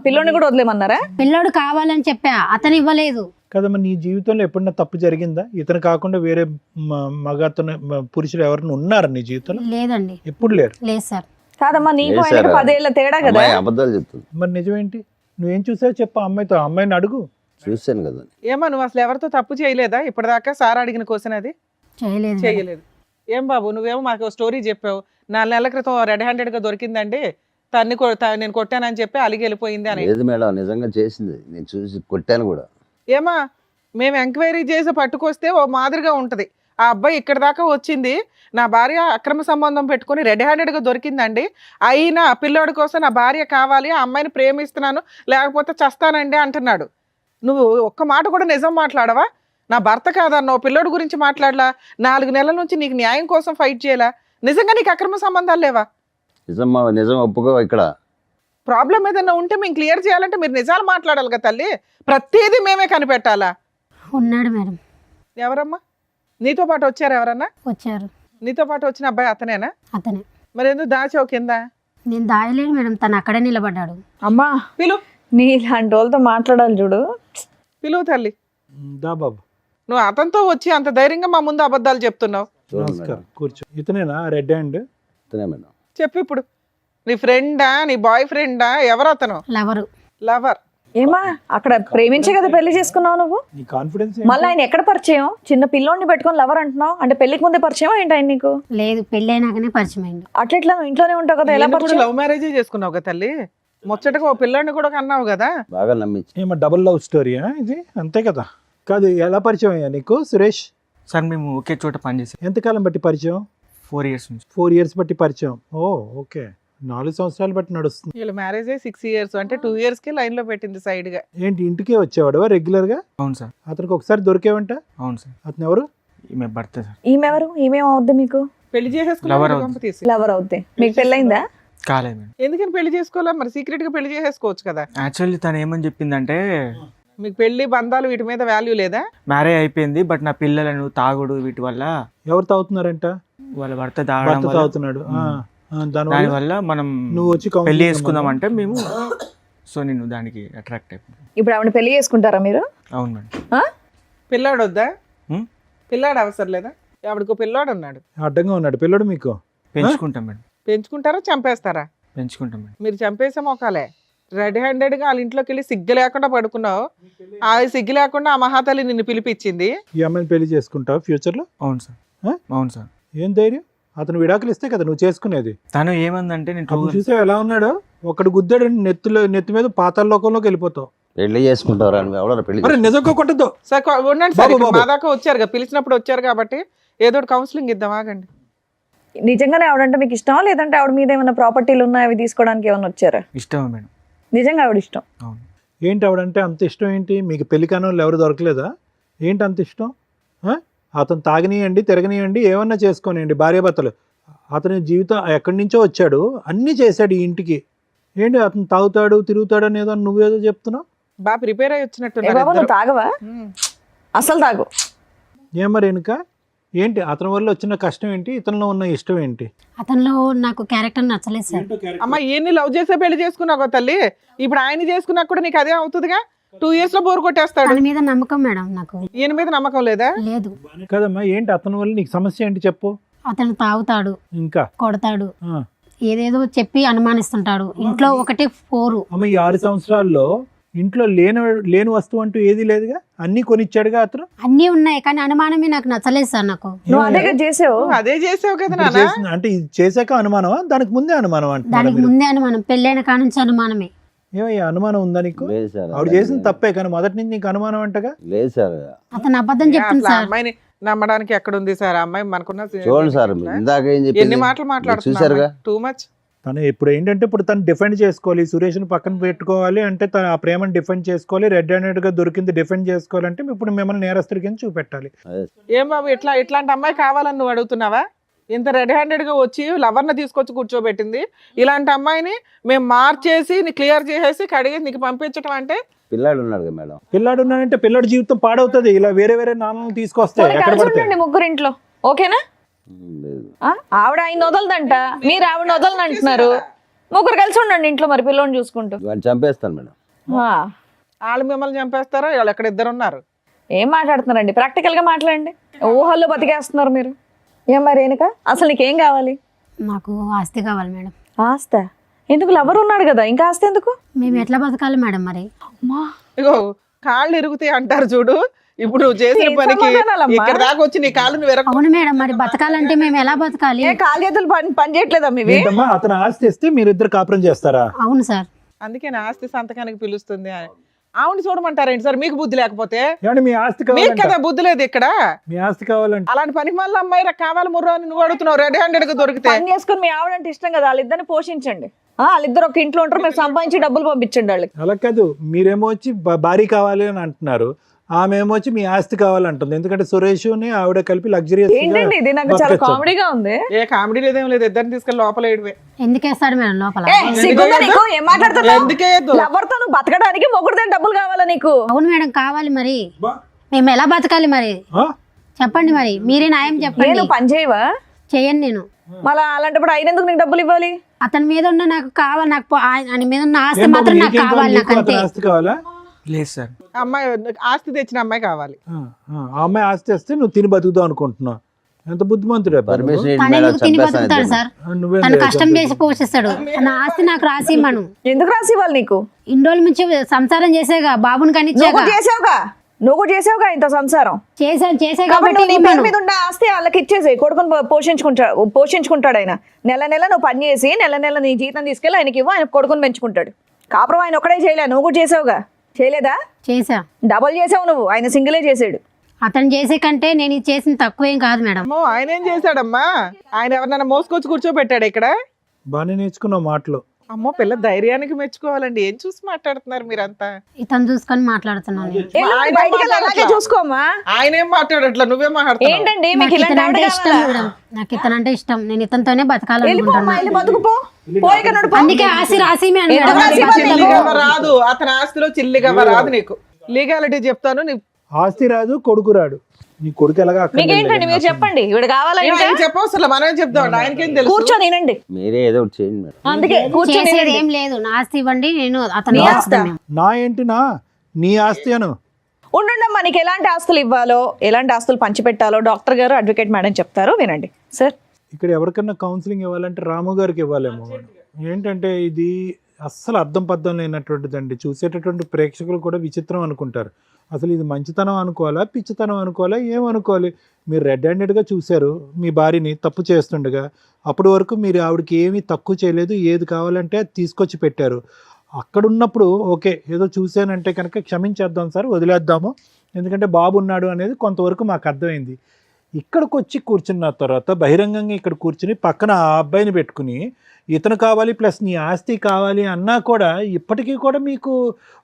పిల్లోని కూడా వదిలేమన్నారా? పిల్లోడు కావాలని చెప్పా, అతను ఇవ్వలేదు. కదమ్మా, నీ జీవితంలో ఎప్పుడన్నా తప్పు జరిగిందా? ఇతను కాకుండా వేరే మగతను పురుషులు ఎవరైనా ఉన్నారా నీ జీవితంలో? లేదండి, ఎప్పుడు లేరు. లేదు సార్. కాదమ్మా, నీకు లేదు ఆయనకి సార్. 10 ఏళ్ల తేడా కదా. అమ్మాయి అబద్ధాలు చెప్తుంది. మరి నిజమేంటి? నువ్వేం చూసావు చెప్పు అమ్మాయితో. అమ్మాయిని అడుగు. చూశాను కదా. ఏమో నువ్వు అసలు ఎవరితో తప్పు చేయలేదా ఇప్పటిదాకా? సార్ అడిగిన క్వశ్చన్ అది చేయలేదు మేడం. చేయలేదు. ఏం బాబు నువ్వేమో మాకు స్టోరీ చెప్పావు, 4 నెలల క్రితం రెడ్ హ్యాండెడ్ గా దొరికిందండి, నేను కొట్టానని చెప్పి అలిగి వెళ్ళిపోయింది అని. లేదు మేడం, నిజంగా చేసింది. నేను చూసి కొట్టాను కూడా. ఏమా మేము ఎంక్వైరీ చేసి పట్టుకొస్తే ఓ మాదిరిగా ఉంటది. ఆ అబ్బాయి ఇక్కడ దాకా వచ్చింది, నా భార్య అక్రమ సంబంధం పెట్టుకుని రెడ్ హ్యాండెడ్ గా దొరికిందండి, అయినా ఆ పిల్లోడి కోసం నా భార్య కావాలి, ఆ అమ్మాయిని ప్రేమిస్తున్నాను లేకపోతే చస్తానండి అంటున్నాడు. నువ్వు ఒక్క మాట కూడా నిజం మాట్లాడవా? నా భర్త కాదన్నావు, పిల్లోడి గురించి మాట్లాడలా, 4 నెలల నుంచి నీకు న్యాయం కోసం ఫైట్ చేయలా, నిజంగా నీకు అక్రమ సంబంధాలు లేవా? నిజం ఒప్పుకో. ఇక్కడ ప్రాబ్లం ఏదైనా ఉంటే మేము క్లియర్ చేయాలంటే మీరు నిజాలు మాట్లాడాలి కదా తల్లి, ప్రతిదీ మేమే కనిపెట్టాలా? ఉన్నాడు మేడం. ఎవరమ్మా నీతో పాటు వచ్చారు? ఎవరన్నా వచ్చారు. నీతో పాటు వచ్చిన అబ్బాయి అతనేనా? అతనే. మరి ఎందుకు దాచావు కింద? నేను దాయలేదు మేడం, తను అక్కడే నిలబడ్డాడు. అమ్మా, పిలు నీ ఇలాంటి వాళ్ళతో మాట్లాడాలి చూడు. పిలువు తల్లి. దా బాబు. నువ్వు అతనితో వచ్చి అంత ధైర్యంగా మా ముందు అబద్ధాలు చెప్తున్నావు. చూడండి నమస్కారం, మేడం. కూర్చో. ఇతనేనా రెడ్ హ్యాండ్? ఇతనే మేడం. చెప్పు ఇప్పుడు, నీ ఫ్రెండా నీ బాయ్ ఫ్రెండా ఎవరు అతను? లవరు. లవర్. ఏమా అక్కడ ప్రేమించే కదా పెళ్లి చేసుకున్నావు నువ్వు? నీ కాన్ఫిడెన్స్ మళ్ళీ ఆయన ఎక్కడ పరిచయం? చిన్న పిల్లోడిని పెట్టుకొని లవర్ అంటున్నావు అంటే పెళ్లికి ముందే పరిచయం ఏంటి ఆయన నీకు? లేదు పెళ్ళి అయినాకనే పరిచయం అయింది. అట్లా నువ్వు ఇంట్లోనే ఉంటావు కదా, ఎలా పరిచయం? లవ్ మ్యారేజ్ చేసుకున్నావు కదా తల్లి, ముచ్చటగా ఓ పిల్లాడిని కూడా కన్నావు కదా. బాగా నమ్మించి ఏమో డబుల్ లవ్ స్టోరీయా ఇది? అంతే కదా. కాదు, ఎలా పరిచయం అయ్యా నీకు సురేష్? సార్ మేము ఒకే చోట పనిచేసాం ఎంతకాలం బట్టి పరిచయం? 4 years నుంచి. 4 years బట్టి పరిచయం. ఓ ఓకే, 4 సంవత్సరాలు బట్టి నడుస్తుంది. వీళ్ళ మ్యారేజ్ 6 years, అంటే 2 years కి లైన్ లో పెట్టింది సైడ్ గా. ఏంటి ఇంటికే వచ్చేవాడు రెగ్యులర్ గా? అవును సార్. అతనికి ఒకసారి దొరికేవంట? అవును సార్. అతను ఎవరు? ఈమె భర్త సార్. ఈమె ఎవరు? ఈమెమవుద్ది మీకు? పెళ్లి Lover చేసేసుకున్నావు అవుతుంది. తీసి. లవర్ అవుద్ది. మీకు పెళ్ళైందా? కాలేదు మేడం. ఎందుకని పెళ్లి చేసుకోవాలా మరి? సీక్రెట్ గా పెళ్లి చేసేసుకోవచ్చు కదా. యాక్చువల్లీ తను ఏమని చెప్పిందంటే మీకు పెళ్లి బంధాలు వీటి మీద వాల్యూ లేదా? మ్యారేజ్ అయిపోయింది బట్ నా పిల్లలను తాగుడు వీటి వల్ల ఎవరు తాగుతున్నారంట? వాళ్ళ భర్త తాగడం భర్త వల్ల తాగుతున్నాడు. దానివల్ల దానివల్ల మనం నువ్వు వచ్చి పెళ్లి counseling చేసుకుందాం అంటే మేము సో నేను దానికి అట్రాక్ట్ అయిపోయాను. ఇప్పుడు ఆవిడ పెళ్లి చేసుకుంటారా మీరు? అవును మేడం. ఆ? పిల్లాడు వద్దా? హ్మ్? పిల్లాడు అవసరం లేదా? ఆవిడకు పిల్లాడు ఉన్నాడు. అడ్డంగా ఉన్నాడు పిల్లడు మీకు. పెంచుకుంటాం మేడం. పెంచుకుంటారా చంపేస్తారా? పెంచుకుంటాం మేడం. మీరు చంపేసే మొక్కలే. రెడ్ హ్యాండెడ్ గా వాళ్ళ ఇంట్లోకి వెళ్ళి సిగ్గు లేకుండా పడుకున్నావు. ఆ సిగ్గు లేకుండా ఆ మహాతల్లి నిన్ను పిలిపించింది. ఈ అమ్మాయిని పెళ్లి చేసుకుంటావు ఫ్యూచర్ లో? అవును సార్. ఆ? అవును సార్. ఏం ధైర్యం? అతను విడాకులు ఇస్తే కదా నువ్వు చేసుకునేది. తను ఏమందంటే నేను అప్పుడు చూసావు ఎలా ఉన్నాడో? ఒకడు గుద్దాడు నెత్తి మీద పాతాళ లోకంలోకి వెళ్ళిపోతావు. పెళ్లి చేసుకుంటారా అని ఎవడో పెళ్లి అరే నిజంగా కొట్టద్దు. సార్ ఉండండి సార్, బాబు, ఇక్కడ బాబు. మా దాకా వచ్చారు కదా, పిలిచినప్పుడు వచ్చారు కాబట్టి ఏదో ఒకటి కౌన్సిలింగ్ ఇద్దాం, ఆగండి. నిజంగానే ఆవిడంటే మీకు ఇష్టమా, లేదంటే ఆవిడ మీద ఏమైనా ప్రాపర్టీలు ఉన్నాయి అవి తీసుకోవడానికి ఏమైనా వచ్చారా? ఇష్టమే మేడం. నిజంగా ఆవిడ ఇష్టం. అవును. ఏంటి ఆవిడంటే అంత ఇష్టం ఏంటి మీకు? పెళ్లి కానోళ్ళు ఎవరు దొరకలేదా? ఏంటి అంత ఇష్టం? అతను తాగనియండి తిరగనియండి ఏమన్నా చేసుకోనియండి భార్యాభర్తలు. అతని జీవితం ఎక్కడి నుంచో వచ్చాడు, అన్నీ చేశాడు ఈ ఇంటికి. ఏంటి అతను తాగుతాడు తిరుగుతాడు అనేదో నువ్వేదో చెప్తున్నావు? బాగా ప్రిపేర్ అయ్యి ఏ వచ్చినట్టున్నారు బాబా ఇద్దరు. నువ్వు తాగవా? ఉమ్. అసలు తాగు. ఏం మరి వెనుక ఏంటి అతని వల్ల వచ్చిన కష్టం ఏంటి? ఇతనిలో ఉన్న ఇష్టం ఏంటి? అతనిలో నాకు క్యారెక్టర్ నచ్చలేదు సార్. అమ్మ ఈయన్ని లవ్ చేసే పెళ్లి చేసుకున్నావు కదా తల్లి, ఇప్పుడు ఆయన చేసుకున్నా కూడా నీకు అదే అవుతుందిగా. 2 years లో బోర్ కొట్టేస్తాడు. తన మీద నమ్మకం మేడం నాకు ఈయన మీద నమ్మకం లేదా? లేదు. కదమ్మా, ఏంటి అతని వల్ల నీకు సమస్య ఏంటి చెప్పు. అతను తాగుతాడు, ఇంకా కొడతాడు, ఆ. ఏదేదో చెప్పి అనుమానిస్తుంటాడు. ఇంట్లో ఒకటే 4. అమ్మ ఈ 6 సంవత్సరాల్లో ఇంట్లో లేని వస్తువు అంటూ ఏది లేదుగా, అన్ని కొనిచ్చాడుగా అతను. అన్నీ ఉన్నాయి కానీ అనుమానమే నాకు నచ్చలేదు సార్. నాకు నువ్వు అదే కదా చేసావు. నువ్వు అదే చేసావు కదా ఇప్పుడు నాన్న. అంటే ఇది చేశాక అనుమానమా, దానికి ముందే అనుమానం అంటున్నారా దానికి మీరు? ముందే అనుమానం, పెళ్ళైన కాడ నుంచి అనుమానమే. ఏమయ్యా అనుమానం ఉందా నీకు? లేదు సార్. ఆవిడ చేసిన తప్పే కానీ మొదటి నుంచి నీకు అనుమానం అంటగా. లేదు సార్. అతను అబద్ధం చెప్తుంది అసలు ఆ సార్. అమ్మాయిని నమ్మడానికి ఎక్కడ ఉంది సార్? ఆ అమ్మాయి మనకున్న చూడండి సార్, ఇందాక ఏం ఎన్ని చెప్పింది మాటలు చూసారుగా. మాట్లాడుతున్నా, టూ మచ్. తను ఇప్పుడు ఏంటంటే ఇప్పుడు తను డిఫెండ్ చేసుకోవాలి, సురేష్ని పక్కన పెట్టుకోవాలి అంటే తను ఆ ప్రేమను డిఫెండ్ చేసుకోవాలి, రెడ్ హ్యాండెడ్ గా దొరికింది డిఫెండ్ చేసుకోవాలంటే ఇప్పుడు మిమ్మల్ని నేరస్తుడి కింద చూపెట్టాలి. ఏం బాబు ఇట్లాంటి అమ్మాయి కావాలని నువ్వు అడుగుతున్నావా? ఇంత రెడ్ హ్యాండెడ్ గా వచ్చి లవర్ని తీసుకొచ్చి కూర్చోబెట్టింది. ఇలాంటి అమ్మాయిని మేము మార్చేసి క్లియర్ చేసేసి కడిగి నీకు పంపించడం అంటే? పిల్లాడు ఉన్నాడు కదా మేడం. పిల్లాడు ఉన్నాడంటే పిల్లాడి జీవితం పాడవుతుంది. ఇలా వేరే వేరే నాన్నలు తీసుకొస్తే పోనీ ఎక్కడ కలిసి పడతాయి? ఉండండి ముగ్గురు ఇంట్లో, ఓకేనా? లేదు. ఆవిడ ఆయన వదలదంట, మీరు ఆవిడ వదలని అంటున్నారు. ముగ్గురు కలిసి ఉండండి ఇంట్లో, మరి పిల్లోని చూసుకుంటూ. వాడిని చంపేస్తాను మేడం. ఆ, వాళ్ళు మిమ్మల్ని చంపేస్తారా? వాళ్ళు ఎక్కడ ఇద్దరు ఉన్నారు. ఏం మాట్లాడుతున్నారండి? ప్రాక్టికల్ గా మాట్లాడండి. ఊహల్లో బతికేస్తున్నారు మీరు. ఏం మరి రేణుక, అసలు నీకేం కావాలి? నాకు ఆస్తి కావాలి మేడం. ఆస్త ఎందుకు? లవర్ ఉన్నాడు కదా, ఇంకా ఆస్తి ఎందుకు? మేము ఎట్లా బతకాలి మేడం మరి? అమ్మా, ఇగో కాళ్ళు ఇరుగుతాయి అంటారు చూడు. ఇప్పుడు నువ్వు చేసిన ఏం పనికి సమాధానాలమ్మా? ఇక్కడ దాకా వచ్చి నీ కాళ్ళను వెరక. అవును మేడం, మరి బతకాలంటే మేము ఎలా బతకాలి? ఏ కాలు చేతులు పని చేయట్లేదా మీవి? ఏంటమ్మా అతను ఆస్తి ఇస్తే మీరిద్దరు కాపురం చేస్తారా? అవును సార్. అందుకే నా ఆస్తి సంతకానికి పిలుస్తుంది. ఆవిడ చూడమంటారేంటి సార్? మీకు బుద్ధి లేకపోతే? ఏమంటే మీ ఆస్తి మీకు కావాలంట, కదా బుద్ధి లేదు ఇక్కడ. మీ ఆస్తి కావాలంటే అలాంటి పని మళ్ళీ అమ్మాయి కావాలి ముర్రా అని నువ్వు అడుగుతున్నావు. రెడ్ హ్యాండెడ్ గా దొరికితే పని చేసుకుని మీ ఆవిడంటే ఇష్టం కదా, వాళ్ళిద్దరిని పోషించండి. వాళ్ళిద్దరు ఒక ఇంట్లో ఉంటారు, మీరు సంపాదించి డబ్బులు పంపించండి వాళ్ళకి. అలా కాదు, మీరేమో వచ్చి భారీ కావాలి అని అంటున్నారు, ఆమె ఏమో వచ్చి మీ ఆస్తి కావాలంటుంది. ఎందుకంటే సురేష్ ఆవిడ కలిపి లగ్జరీ. ఏంటండి ఇది? నాకు చాలా కామెడీగా ఉంది. ఏ కామెడీ లేదేం లేదు. ఇద్దరిని తీసుకెళ్ళి లోపల వేయడమే. ఎందుకేస్తాడు మేడం లోపల? సిగ్గుందా నీకు? ఏం మాట్లాడుతున్నావు? ఎందుకే ఎవరితో నువ్వు బతకడానికి మొగుడుతో డబ్బులు కావాలా నీకు? అవును మేడం కావాలి. మరి మేము ఎలా బతకాలి మరి? చెప్పండి మరి, మీరే న్యాయం చెప్పండి. నేను పని చేయవా? చేయను నేను. మళ్ళీ అలాంటప్పుడు ఆయన ఎందుకు నీకు డబ్బులు ఇవ్వాలి? అతని మీద ఉన్న నాకు కావాలి, నాకు ఆయన మీద ఉన్న ఆస్తి మాత్రం నాకు కావాలి. నాకు అంతే. ఆస్తి కావాలా? లేదు సార్. అమ్మాయి ఆస్తి తెచ్చిన అమ్మాయి కావాలి. ఆ అమ్మాయి ఆస్తి వస్తే నువ్వు తిని బతుకుతావు అనుకుంటున్నావు. ఎంత బుద్ధిమంతుడే అబ్బా నువ్వు. పర్మిషన్ తను ఎందుకు తిని బతుకుతాడు సార్? నువ్వేం తను కష్టం చంపేసి- చేసి పోషిస్తాడు. నా ఆస్తి నాకు రాసి ఇమ్మను. ఎందుకు రాసి ఇవ్వాలి నీకు? ఇన్ని రోజుల నుంచి సంసారం చేసేగా, బాబుని నువ్వు కనిచ్చాగా, కూడా చేసావుగా ఇంత సంసారం. చేసే కాబట్టి కాబట్టి నువ్వు నీ పేరు ఇమ్మను. మీద ఉన్న ఆస్తి వాళ్ళకి ఇచ్చేసి కొడుకుని పోషించుకుంటాడు ఆయన. నెల నెల నువ్వు పని చేసి నెల నెల నీ జీతం తీసుకెళ్ళి ఆయనకి ఇవ్వు, ఆయన కొడుకుని పెంచుకుంటాడు. కాపురం ఆయన ఒకడే చేయలే, నువ్వు కూడా చేసావుగా. చేయలేదా? చేసా. డబల్ చేసావు నువ్వు, ఆయన సింగిలే చేసాడు. అతను చేసే కంటే నేను ఇది చేసిన తక్కువేం కాదు మేడం. అమ్మో ఆయన ఏం చేశాడమ్మా? ఆయన ఎవరినైనా మోసుకొచ్చి కూర్చోబెట్టాడు ఇక్కడ? బాగానే నేర్చుకున్నావు మాటలు. అమ్మో పిల్ల ధైర్యానికి మెచ్చుకోవాలండి. ఏం చూసి మాట్లాడుతున్నారు మీరంతా? ఇతను చూసుకొని మాట్లాడుతున్నాను నేను. ఆయన బయటికి వెళ్ళి అలాగే మాట్లాడట్లా. చూసుకోమ్మా. ఆయన ఏం మాట్లాడట్లా, నువ్వే మాట్లాడుతున్నావు. ఏంటండి మీకు నాకు ఇలాంటి ఇతను ఆవిడ అంటే ఇష్టం కావాలా? మేడం. నాకు ఇతను అంటే ఇష్టం. నేను ఇతనితోనే వెళ్ళిపోమ్మా, బతకాలనుకుంటున్నాను. వెళ్ళి బతుకుపో. పోయి ఇక్కడ నడుపు. అందుకే ఆస్తి రాసి ఎందుకు రాసి ఇవ్వాలి నీకు? చిల్లిగవ్వ రాదు, అతని ఆస్తిలో చిల్లిగవ్వ రాదు నీకు. లీగాలిటీ చెప్తాను. ఆస్తి రాదు, కొడుకు రాడు. నీ కొడుకు ఎలాగా మీకేంటండి మీరు చెప్పండి, ఇవిడ కావాలా ఇంకా? చెప్పవసరం, మనమే చెప్దాం. ఆయనకేం తెలుసు? కూర్చొని వినండి. మీరే ఏదో ఒకటి చేయండి మేడం. అందుకే కూర్చొని చేసేది వినండి. ఏం లేదు. నా ఆస్తి ఇవ్వండి, నేను అతను నీ ఆస్తా? నా ఏంటి నీ ఆస్తి అను. ఉండుండమ్మా, నీకు ఎలాంటి ఆస్తులు ఇవ్వాలో, ఎలాంటి ఆస్తులు పంచిపెట్టాలో డాక్టర్ గారు, అడ్వకేట్ మేడం చెప్తారు, వినండి సార్. ఇక్కడ ఎవరికన్నా కౌన్సిలింగ్ ఇవ్వాలంటే రాము గారికి ఇవ్వాలేమో. ఏంటంటే ఇది అస్సలు అర్థం పద్ధం లేనటువంటిదండి. చూసేటటువంటి ప్రేక్షకులు కూడా విచిత్రం అనుకుంటారు. అసలు ఇది మంచితనం అనుకోవాలా, పిచ్చితనం అనుకోవాలా, ఏమనుకోవాలి? మీరు రెడ్ హ్యాండెడ్గా చూశారు మీ భార్యని తప్పు చేస్తుండగా. అప్పటి వరకు మీరు ఆవిడకి ఏమీ తక్కువ చేయలేదు, ఏది కావాలంటే అది తీసుకొచ్చి పెట్టారు. అక్కడ ఉన్నప్పుడు ఓకే, ఏదో చూశానంటే కనుక క్షమించేద్దాం సార్, వదిలేద్దాము, ఎందుకంటే బాబు ఉన్నాడు అనేది కొంతవరకు మాకు అర్థమైంది. ఇక్కడికి వచ్చి కూర్చున్న తర్వాత బహిరంగంగా ఇక్కడ కూర్చుని పక్కన ఆ అబ్బాయిని పెట్టుకుని ఇతను కావాలి ప్లస్ నీ ఆస్తి కావాలి అన్నా కూడా ఇప్పటికీ కూడా మీకు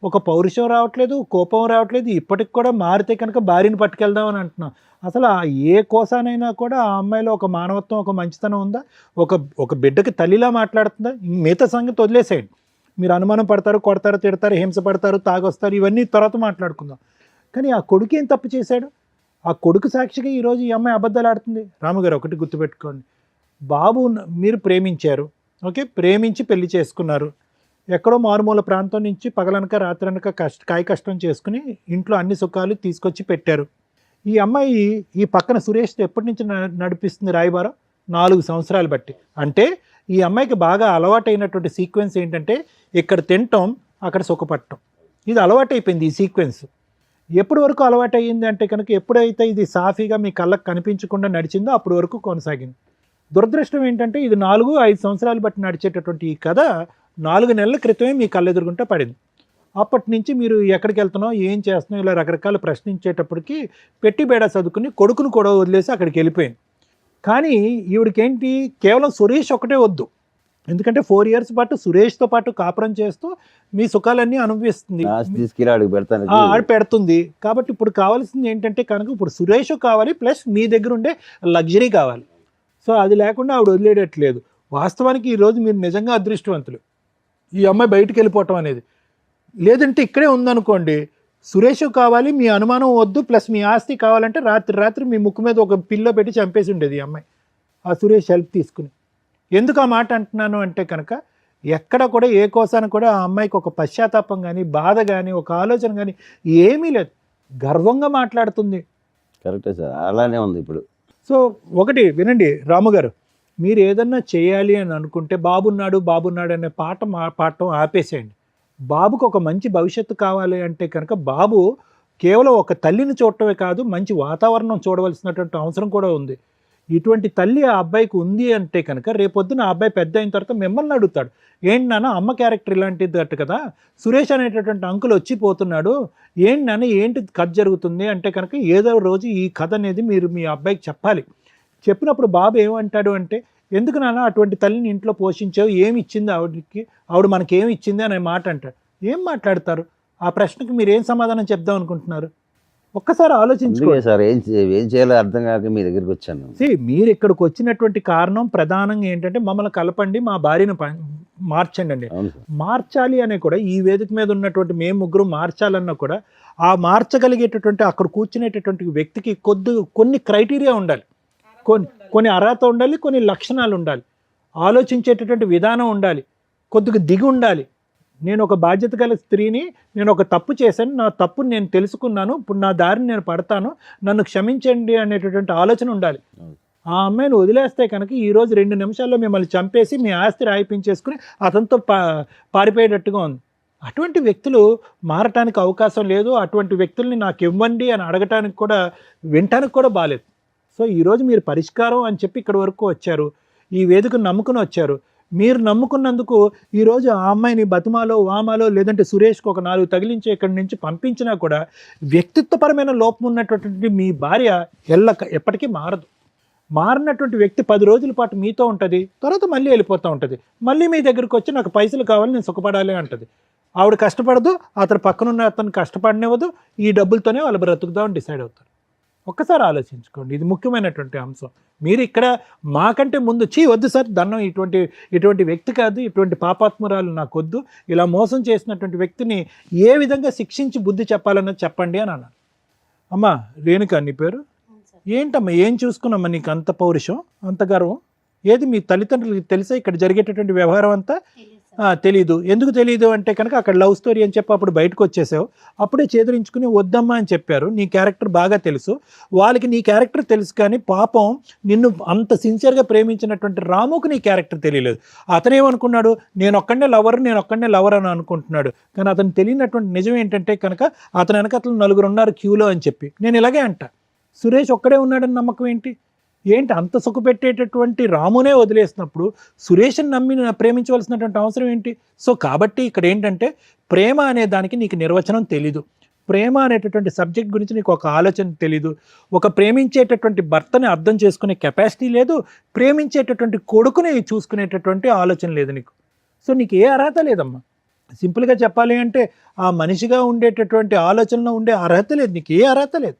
ఒక పౌరుషం రావట్లేదు, కోపం రావట్లేదు. ఇప్పటికి కూడా మారితే కనుక భార్యని పట్టుకెళ్దాం అని అంటున్నాం. అసలు ఏ కోసానైనా కూడా ఆ అమ్మాయిలో ఒక మానవత్వం, ఒక మంచితనం ఉందా? ఒక బిడ్డకి తల్లిలా మాట్లాడుతుందా? మిగతా సంగతి వదిలేసేయండి. మీరు అనుమానం పడతారు, కొడతారు, తిడతారు, హింస పడతారు, తాగొస్తారు, ఇవన్నీ తర్వాత మాట్లాడుకుందాం. కానీ ఆ కొడుకు ఏం తప్పు చేశాడు? ఆ కొడుకు సాక్షిగా ఈరోజు ఈ అమ్మాయి అబద్ధాలు ఆడుతుంది. రాముగారు ఒకటి గుర్తుపెట్టుకోండి, బాబు మీరు ప్రేమించారు, ఓకే, ప్రేమించి పెళ్లి చేసుకున్నారు. ఎక్కడో మారుమూల ప్రాంతం నుంచి పగలనక రాత్రనక కాయ కష్టం చేసుకుని ఇంట్లో అన్ని సుఖాలు తీసుకొచ్చి పెట్టారు. ఈ అమ్మాయి ఈ పక్కన సురేష్ ఎప్పటి నుంచి నడిపిస్తుంది రాయబారం? 4 సంవత్సరాలు బట్టి. అంటే ఈ అమ్మాయికి బాగా అలవాటైనటువంటి సీక్వెన్స్ ఏంటంటే ఇక్కడ తినటం, అక్కడ సుఖపడటం. ఇది అలవాటైపోయింది ఈ సీక్వెన్స్. ఎప్పటి వరకు అలవాటు అయ్యింది అంటే కనుక ఎప్పుడైతే ఇది సాఫీగా మీ కళ్ళకు కనిపించకుండా నడిచిందో అప్పటి వరకు కొనసాగింది. దురదృష్టం ఏంటంటే ఇది 4-5 సంవత్సరాలు బట్టి నడిచేటటువంటి ఈ కథ 4 నెలల క్రితమే మీ కళ్ళెదురుగుంటే పడింది. అప్పటి నుంచి మీరు ఎక్కడికి వెళ్తున్నావు, ఏం చేస్తున్నావు, ఇలా రకరకాల ప్రశ్నించేటప్పటికి పెట్టి బేడ చదువుకుని కొడుకును కూడా వదిలేసి అక్కడికి వెళ్ళిపోయింది. కానీ ఈవిడికేంటి, కేవలం సురేష్ ఒకటే వద్దు. ఎందుకంటే 4 years పాటు సురేష్తో పాటు కాపురం చేస్తూ మీ సుఖాలన్నీ అనుభవిస్తుంది, ఆస్తి తీసుకెళ్ళి ఆడికి పెడతాను. ఆడ పెడుతుంది. కాబట్టి ఇప్పుడు కావాల్సింది ఏంటంటే కనుక ఇప్పుడు సురేష్ కావాలి ప్లస్ మీ దగ్గర ఉండే లగ్జరీ కావాలి. సో అది లేకుండా ఆవిడ వదిలేయట్లేదు. వాస్తవానికి ఈరోజు మీరు నిజంగా అదృష్టవంతులు, ఈ అమ్మాయి బయటికి వెళ్ళిపోవటం అనేది. లేదంటే ఇక్కడే ఉందనుకోండి, సురేష్ కావాలి, మీ అనుమానం వద్దు, ప్లస్ మీ ఆస్తి కావాలంటే రాత్రి మీ ముక్కు మీద ఒక పిల్లో పెట్టి చంపేసి ఉండేది ఈ అమ్మాయి, ఆ సురేష్ హెల్ప్ తీసుకుని. ఎందుకు ఆ మాట అంటున్నాను అంటే కనుక ఎక్కడ కూడా ఏ కోసాన కూడా ఆ అమ్మాయికి ఒక పశ్చాత్తాపం కానీ, బాధ కానీ, ఒక ఆలోచన కానీ ఏమీ లేదు. గర్వంగా మాట్లాడుతుంది. కరెక్టే సార్, అలానే ఉంది ఇప్పుడు. సో ఒకటి వినండి రాము గారు, మీరు ఏదన్నా చేయాలి అని అనుకుంటే బాబున్నాడు అనే పాఠం ఆపేసేయండి. బాబుకు ఒక మంచి భవిష్యత్తు కావాలి అంటే కనుక బాబు కేవలం ఒక తల్లిని చూడటమే కాదు, మంచి వాతావరణం చూడవలసినటువంటి అవసరం కూడా ఉంది. ఇటువంటి తల్లి ఆ అబ్బాయికి ఉంది అంటే కనుక రేపొద్దున ఆ అబ్బాయి పెద్ద అయిన తర్వాత మిమ్మల్ని అడుగుతాడు, ఏంటి నాన్న అమ్మ క్యారెక్టర్ ఇలాంటిది అట్టు కదా, సురేష్ అనేటటువంటి అంకుల్ వచ్చిపోతున్నాడు, ఏంటి నాన్న ఏంటి కథ జరుగుతుంది అంటే కనుక ఏదో రోజు ఈ కథ అనేది మీరు మీ అబ్బాయికి చెప్పాలి. చెప్పినప్పుడు బాబు ఏమంటాడు అంటే, ఎందుకు నాన్న అటువంటి తల్లిని ఇంట్లో పోషించావు, ఏమి ఇచ్చింది ఆవిడకి, ఆవిడ మనకేమి ఇచ్చింది అనే మాట అంటాడు. ఏం మాట్లాడతారు? ఆ ప్రశ్నకి మీరు ఏం సమాధానం చెప్దాం అనుకుంటున్నారు? ఒక్కసారి ఆలోచించుకోండి సార్. ఏం చేయాలో అర్థం కాక మీ దగ్గరికి వచ్చాను. మీరు ఇక్కడికి వచ్చినటువంటి కారణం ప్రధానంగా ఏంటంటే మమ్మల్ని కలపండి, మా భార్యను మార్చండి అండి. మార్చాలి అనే కూడా ఈ వేదిక మీద ఉన్నటువంటి మేము ముగ్గురు మార్చాలన్నా కూడా ఆ మార్చగలిగేటటువంటి అక్కడ కూర్చునేటటువంటి వ్యక్తికి కొన్ని క్రైటీరియా ఉండాలి, కొన్ని అర్హత ఉండాలి, కొన్ని లక్షణాలు ఉండాలి, ఆలోచించేటటువంటి విధానం ఉండాలి, కొద్దిగా దిగి ఉండాలి. నేను ఒక బాధ్యత గల స్త్రీని, నేను ఒక తప్పు చేశాను, నా తప్పుని నేను తెలుసుకున్నాను, ఇప్పుడు నా దారిని నేను పడతాను, నన్ను క్షమించండి అనేటటువంటి ఆలోచన ఉండాలి. ఆ అమ్మాయిని వదిలేస్తే కనుక ఈరోజు 2 నిమిషాల్లో మిమ్మల్ని చంపేసి మీ ఆస్తి రాయిపించేసుకుని అతనితో పారిపోయేటట్టుగా ఉంది. అటువంటి వ్యక్తులు మారటానికి అవకాశం లేదు. అటువంటి వ్యక్తుల్ని నాకు ఇవ్వండి అని అడగటానికి కూడా వినటానికి కూడా బాలేదు. సో ఈరోజు మీరు పరిష్కారం అని చెప్పి ఇక్కడి వరకు వచ్చారు, ఈ వేదికను నమ్ముకుని వచ్చారు. మీరు నమ్ముకున్నందుకు ఈరోజు ఆ అమ్మాయిని బతిమాలో వామాలో లేదంటే సురేష్కి ఒక 4 తగిలించి ఇక్కడి నుంచి పంపించినా కూడా వ్యక్తిత్వపరమైన లోపం ఉన్నటువంటి మీ భార్య ఎప్పటికీ మారదు. మారినటువంటి వ్యక్తి 10 రోజుల పాటు మీతో ఉంటుంది, తర్వాత మళ్ళీ వెళ్ళిపోతూ ఉంటుంది. మళ్ళీ మీ దగ్గరికి వచ్చి నాకు పైసలు కావాలి, నేను సుఖపడాలి అంటుంది. ఆవిడ కష్టపడదు, అతను పక్కనున్న అతను కష్టపడనివ్వదు. ఈ డబ్బులతోనే వాళ్ళు బ్రతుకుదామని డిసైడ్ అవుతారు. ఒక్కసారి ఆలోచించుకోండి, ఇది ముఖ్యమైనటువంటి అంశం. మీరు ఇక్కడ మాకంటే ముందు వద్దు సార్ దండం, ఇటువంటి వ్యక్తి కాదు, ఇటువంటి పాపాత్మురాలు నాకు వద్దు, ఇలా మోసం చేసినటువంటి వ్యక్తిని ఏ విధంగా శిక్షించి బుద్ధి చెప్పాలన్నది చెప్పండి అని అన్నాను. అమ్మా రేణుక నీ పేరు ఏంటమ్మా, ఏం చూసుకున్నామ్మా నీకు అంత పౌరుషం, అంత గర్వం? ఏది మీ తల్లిదండ్రులకి తెలుసా ఇక్కడ జరిగేటటువంటి వ్యవహారం అంతా? తెలీదు. ఎందుకు తెలీదు అంటే కనుక అక్కడ లవ్ స్టోరీ అని చెప్పి అప్పుడు బయటకు వచ్చేసావు, అప్పుడే చేదరించుకుని వద్దమ్మా అని చెప్పారు. నీ క్యారెక్టర్ బాగా తెలుసు, వాళ్ళకి నీ క్యారెక్టర్ తెలుసు, కానీ పాపం నిన్ను అంత సిన్సియర్గా ప్రేమించినటువంటి రాముకు నీ క్యారెక్టర్ తెలియలేదు. అతనేమనుకున్నాడు, నేను ఒక్కడనే లవర్ అని అనుకుంటున్నాడు. కానీ అతను తెలియనటువంటి నిజం ఏంటంటే కనుక అతని వెనకతలు 4 ఉన్నారు క్యూలో అని చెప్పి. నేను ఇలాగే అంట, సురేష్ ఒక్కడే ఉన్నాడని నమ్మకం ఏంటి అంత సుఖపెట్టేటటువంటి రామునే వదిలేసినప్పుడు సురేష్ని నమ్మి ప్రేమించవలసినటువంటి అవసరం ఏంటి? సో కాబట్టి ఇక్కడ ఏంటంటే ప్రేమ అనే దానికి నీకు నిర్వచనం తెలీదు, ప్రేమ అనేటటువంటి సబ్జెక్ట్ గురించి నీకు ఒక ఆలోచన తెలీదు, ఒక ప్రేమించేటటువంటి భర్తని అర్థం చేసుకునే కెపాసిటీ లేదు, ప్రేమించేటటువంటి కొడుకుని చూసుకునేటటువంటి ఆలోచన లేదు నీకు. సో నీకు ఏ అర్హత లేదమ్మా. సింపుల్గా చెప్పాలి అంటే ఆ మనిషిగా ఉండేటటువంటి ఆలోచనలో ఉండే అర్హత లేదు, నీకు ఏ అర్హత లేదు.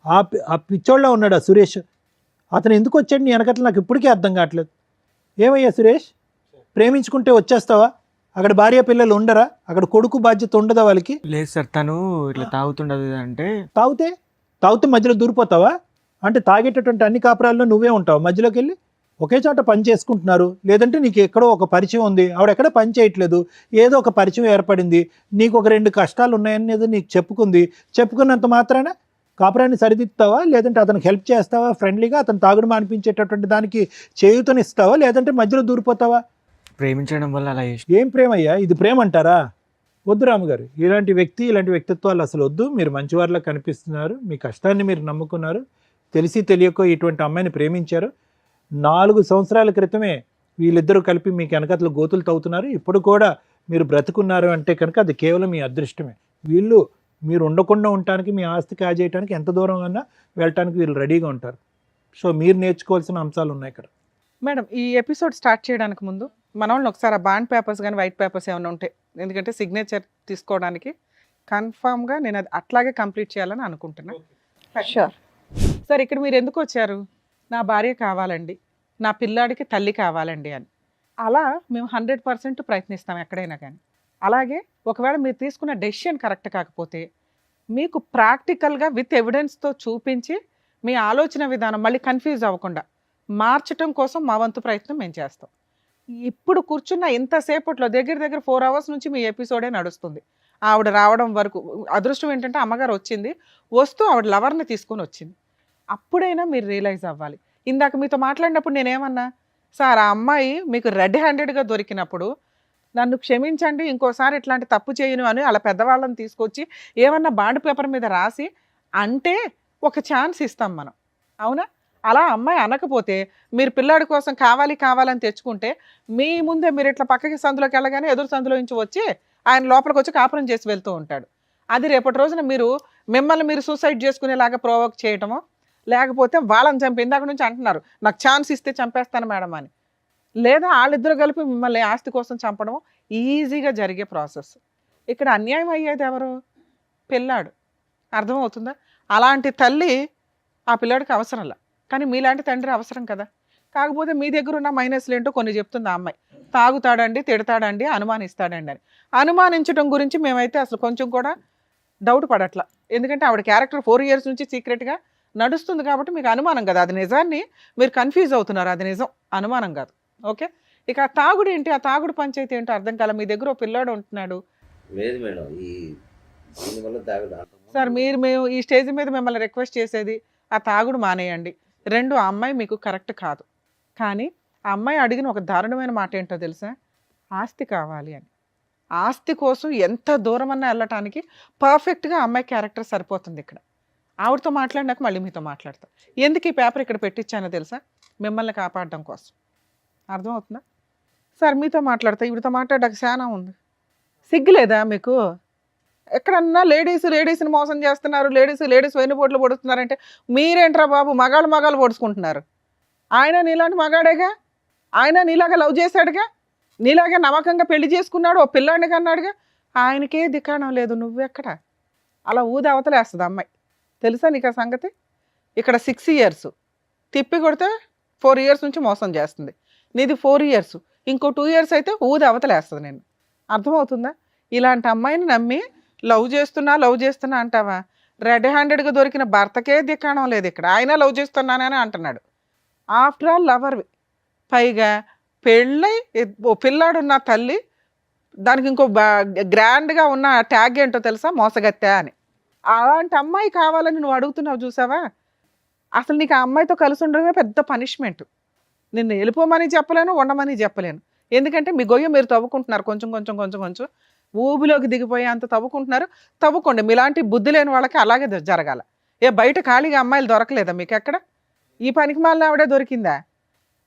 ఆ పిచ్చోళ్ళ ఉన్నాడు ఆ సురేష్, అతను ఎందుకు వచ్చాడు నీ వెనకట్ల నాకు ఇప్పటికీ అర్థం కావట్లేదు. ఏమయ్యా సురేష్, ప్రేమించుకుంటే వచ్చేస్తావా? అక్కడ భార్య పిల్లలు ఉండరా? అక్కడ కొడుకు బాధ్యత ఉండదా వాళ్ళకి? లేదు సార్, తను ఇట్లా తాగుతుండదు అంటే. తాగితే మధ్యలో దూరిపోతావా? అంటే తాగేటటువంటి అన్ని కాపురాల్లో నువ్వే ఉంటావు మధ్యలోకి వెళ్ళి? ఒకే చోట పని చేసుకుంటున్నారు, లేదంటే నీకు ఎక్కడో ఒక పరిచయం ఉంది, ఆవిడ ఎక్కడ పని చేయట్లేదు, ఏదో ఒక పరిచయం ఏర్పడింది, నీకు ఒక 2 కష్టాలు ఉన్నాయనేది నీకు చెప్పుకున్నంత మాత్రాన కాపురాన్ని సరిదిద్దుతావా? లేదంటే అతనికి హెల్ప్ చేస్తావా? ఫ్రెండ్లీగా అతను తాగుడు మానిపించేటటువంటి దానికి చేయూతనిస్తావా? లేదంటే మధ్యలో దూరిపోతావా? ప్రేమించడం వల్ల అలా చేసి. ఏం ప్రేమయ్యా ఇది? ప్రేమ అంటారా? వద్దు రాముగారు, ఇలాంటి వ్యక్తిత్వాలు అసలు వద్దు. మీరు మంచివారిలా కనిపిస్తున్నారు, మీ కష్టాన్ని మీరు నమ్ముకున్నారు, తెలిసి తెలియకో ఇటువంటి అమ్మాయిని ప్రేమించారు. 4 సంవత్సరాల క్రితమే వీళ్ళిద్దరూ కలిపి మీకు వెనకతలు గోతులు తవ్వుతున్నారు. ఇప్పుడు కూడా మీరు బ్రతుకున్నారు అంటే కనుక అది కేవలం మీ అదృష్టమే. మీరు ఉండకుండా ఉండటానికి, మీ ఆస్తి కాజేయడానికి ఎంత దూరం అన్నా వెళ్ళటానికి వీళ్ళు రెడీగా ఉంటారు. సో మీరు నేర్చుకోవాల్సిన అంశాలు ఉన్నాయి ఇక్కడ. మేడం, ఈ ఎపిసోడ్ స్టార్ట్ చేయడానికి ముందు మన వాళ్ళని ఒకసారి ఆ బాండ్ పేపర్స్ కానీ వైట్ పేపర్స్ ఏమైనా ఉంటాయి, ఎందుకంటే సిగ్నేచర్ తీసుకోవడానికి కన్ఫామ్గా నేను అది అట్లాగే కంప్లీట్ చేయాలని అనుకుంటున్నా. షూర్. సార్, ఇక్కడ మీరు ఎందుకు వచ్చారు? నా భార్య కావాలండి, నా పిల్లాడికి తల్లి కావాలండి అని. అలా మేము 100% ప్రయత్నిస్తాం ఎక్కడైనా కానీ. అలాగే ఒకవేళ మీరు తీసుకున్న డెసిషన్ కరెక్ట్ కాకపోతే మీకు ప్రాక్టికల్గా విత్ ఎవిడెన్స్తో చూపించి మీ ఆలోచన విధానం మళ్ళీ కన్ఫ్యూజ్ అవ్వకుండా మార్చడం కోసం మా వంతు ప్రయత్నం మేము చేస్తాం. ఇప్పుడు కూర్చున్న ఇంతసేపట్లో దగ్గర 4 hours నుంచి మీ ఎపిసోడే నడుస్తుంది. ఆవిడ రావడం వరకు అదృష్టం ఏంటంటే అమ్మగారు వచ్చింది, వస్తూ ఆవిడ లవర్ని తీసుకొని వచ్చింది. అప్పుడైనా మీరు రియలైజ్ అవ్వాలి. ఇందాక మీతో మాట్లాడినప్పుడు నేనేమన్నా, సార్ ఆ అమ్మాయి మీకు రెడ్ హ్యాండెడ్గా దొరికినప్పుడు నన్ను క్షమించండి, ఇంకోసారి ఇట్లాంటి తప్పు చేయను అని అలా పెద్దవాళ్ళని తీసుకొచ్చి ఏమన్నా బాండ్ పేపర్ మీద రాసి అంటే ఒక ఛాన్స్ ఇస్తాం మనం, అవునా? అలా అమ్మాయి అనకపోతే మీరు పిల్లాడి కోసం కావాలని తెచ్చుకుంటే మీ ముందే మీరు ఇట్లా పక్కకి సందులోకి వెళ్ళగానే ఎదురు సందులో నుంచి వచ్చి ఆయన లోపలికి వచ్చి కాపురం చేసి వెళ్తూ ఉంటాడు. అది రేపటి రోజున మిమ్మల్ని మీరు సూసైడ్ చేసుకునేలాగా ప్రొవోక్ చేయటమో, లేకపోతే వాళ్ళని చంపి ఇందాక నుంచి అంటున్నారు నాకు ఛాన్స్ ఇస్తే చంపేస్తాను మేడం అని, లేదా వాళ్ళిద్దరు కలిపి మిమ్మల్ని ఆస్తి కోసం చంపడం ఈజీగా జరిగే ప్రాసెస్. ఇక్కడ అన్యాయం అయ్యేది ఎవరు? పిల్లాడు. అర్థమవుతుందా? అలాంటి తల్లి ఆ పిల్లాడికి అవసరంలా, కానీ మీలాంటి తండ్రి అవసరం కదా. కాకపోతే మీ దగ్గర ఉన్న మైనస్లు ఏంటో కొన్ని చెప్తుంది ఆ అమ్మాయి. తాగుతాడండి, తిడతాడండి, అనుమానిస్తాడండి అని. అనుమానించడం గురించి మేమైతే అసలు కొంచెం కూడా డౌట్ పడట్లా, ఎందుకంటే ఆవిడ క్యారెక్టర్ 4 years నుంచి సీక్రెట్గా నడుస్తుంది కాబట్టి మీకు అనుమానం కదా. అది నిజాన్ని మీరు కన్ఫ్యూజ్ అవుతున్నారు, అది నిజం, అనుమానం కాదు. ఓకే, ఇక ఆ తాగుడు ఏంటి, ఆ తాగుడు పంచాయతీ ఏంటో అర్థం కాల. మీ దగ్గర ఓ పిల్లాడు ఉంటున్నాడు. లేదు మేడం, దీనివల్ల తాగుడు. సార్ మేము ఈ స్టేజ్ మీద మిమ్మల్ని రిక్వెస్ట్ చేసేది ఆ తాగుడు మానేయండి. రెండు, ఆ అమ్మాయి మీకు కరెక్ట్ కాదు. కానీ ఆ అమ్మాయి అడిగిన ఒక దారుణమైన మాట ఏంటో తెలుసా? ఆస్తి కావాలి అని. ఆస్తి కోసం ఎంత దూరమన్నా వెళ్ళటానికి పర్ఫెక్ట్గా అమ్మాయి క్యారెక్టర్ సరిపోతుంది ఇక్కడ. ఆవిడతో మాట్లాడినాక మళ్ళీ మీతో మాట్లాడతా. ఎందుకు ఈ పేపర్ ఇక్కడ పెట్టించానో తెలుసా? మిమ్మల్ని కాపాడడం కోసం. అర్థమవుతుందా? సార్ మీతో మాట్లాడతా, ఈవిడతో మాట్లాడడానికి చాలా ఉంది. సిగ్గులేదా మీకు? ఎక్కడన్నా లేడీస్ని మోసం చేస్తున్నారు, లేడీస్ వెన్నుపోట్లు పొడుస్తున్నారంటే మీరేంట్రా బాబు మగాళ్ళు పొడుచుకుంటున్నారు? ఆయన నీలాంటి మగాడేగా, ఆయన నీలాగా లవ్ చేశాడుగా, నీలాగే నమ్మకంగా పెళ్లి చేసుకున్నాడు, ఓ పిల్లాడిని కన్నాడుగా. ఆయనకే దిక్కాణం లేదు, నువ్వెక్కడ? అలా ఊది అవతలేస్తుంది అమ్మాయి. తెలుసా నీకు ఆ సంగతి? ఇక్కడ 6 years తిప్పి కొడితే 4 years నుంచి మోసం చేస్తుంది. నీది 4 years, ఇంకో 2 years అయితే ఊది అవతలేస్తుంది నేను. అర్థమవుతుందా? ఇలాంటి అమ్మాయిని నమ్మి లవ్ చేస్తున్నా అంటావా? రెడ్ హ్యాండెడ్గా దొరికిన భర్తకే దిక్కాణం లేదు ఇక్కడ. ఆయన లవ్ చేస్తున్నానని అంటున్నాడు. ఆఫ్టర్ ఆల్ లవర్వి. పైగా పెళ్ళై ఓ పిల్లాడున్న తల్లి, దానికి ఇంకో గ్రాండ్గా ఉన్న ట్యాగ్ ఏంటో తెలుసా? మోసగత్తె అని. అలాంటి అమ్మాయి కావాలని నువ్వు అడుగుతున్నావు చూసావా? అసలు నీకు ఆ అమ్మాయితో కలిసి ఉండడమే పెద్ద పనిష్మెంట్. నిన్ను వెళ్ళిపోమని చెప్పలేను, ఉండమని చెప్పలేను. ఎందుకంటే మీ గొయ్య మీరు తవ్వుకుంటున్నారు, కొంచెం ఊబిలోకి దిగిపోయి అంత తవ్వుకుంటున్నారు. తవ్వుకోండి. మీలాంటి బుద్ధి లేని వాళ్ళకి అలాగే జరగాల. బయట ఖాళీగా అమ్మాయిలు దొరకలేదా మీకు ఎక్కడ? ఈ పనికి మాలిన ఆవిడే దొరికిందా?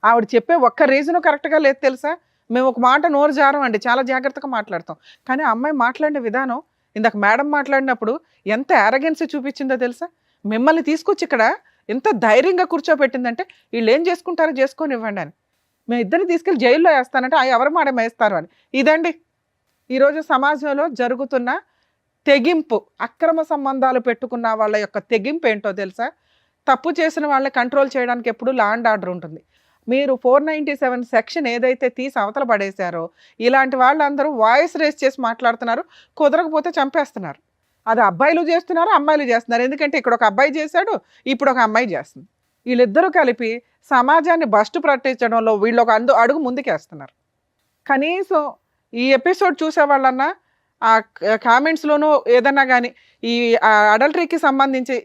ఆవిడ చెప్పే ఒక్క రీజను కరెక్ట్గా లేదు తెలుసా? మేము ఒక మాట నోరు జారం అండి, చాలా జాగ్రత్తగా మాట్లాడతాం. కానీ అమ్మాయి మాట్లాడిన విధానం, ఇందాక మేడం మాట్లాడినప్పుడు ఎంత యారగెన్సీ చూపించిందో తెలుసా? మిమ్మల్ని తీసుకొచ్చి ఇక్కడ ఎంత ధైర్యంగా కూర్చోబెట్టిందంటే వీళ్ళు ఏం చేసుకుంటారో చేసుకొని ఇవ్వండి అని. మేము ఇద్దరిని తీసుకెళ్ళి జైల్లో వేస్తానంటే ఎవరు మాట వేస్తారు అని. ఇదండి ఈరోజు సమాజంలో జరుగుతున్న తెగింపు. అక్రమ సంబంధాలు పెట్టుకున్న వాళ్ళ యొక్క తెగింపు ఏంటో తెలుసా? తప్పు చేసిన వాళ్ళని కంట్రోల్ చేయడానికి ఎప్పుడు లా అండ్ ఆర్డర్ ఉంటుంది. మీరు 497 సెక్షన్ ఏదైతే తీసి అవతల పడేశారో, ఇలాంటి వాళ్ళందరూ వాయిస్ రేస్ చేసి మాట్లాడుతున్నారు, కుదరకపోతే చంపేస్తున్నారు. అది అబ్బాయిలు చేస్తున్నారు, అమ్మాయిలు చేస్తున్నారు. ఎందుకంటే ఇక్కడ ఒక అబ్బాయి చేశాడు, ఇప్పుడు ఒక అమ్మాయి చేస్తుంది. వీళ్ళిద్దరూ కలిపి సమాజాన్ని బస్టు పట్టించడంలో వీళ్ళు ఒక అడుగు ముందుకేస్తున్నారు. కనీసం ఈ ఎపిసోడ్ చూసే వాళ్ళన్నా ఆ కామెంట్స్లోనూ ఏదన్నా కానీ ఈ అడల్టరీకి సంబంధించి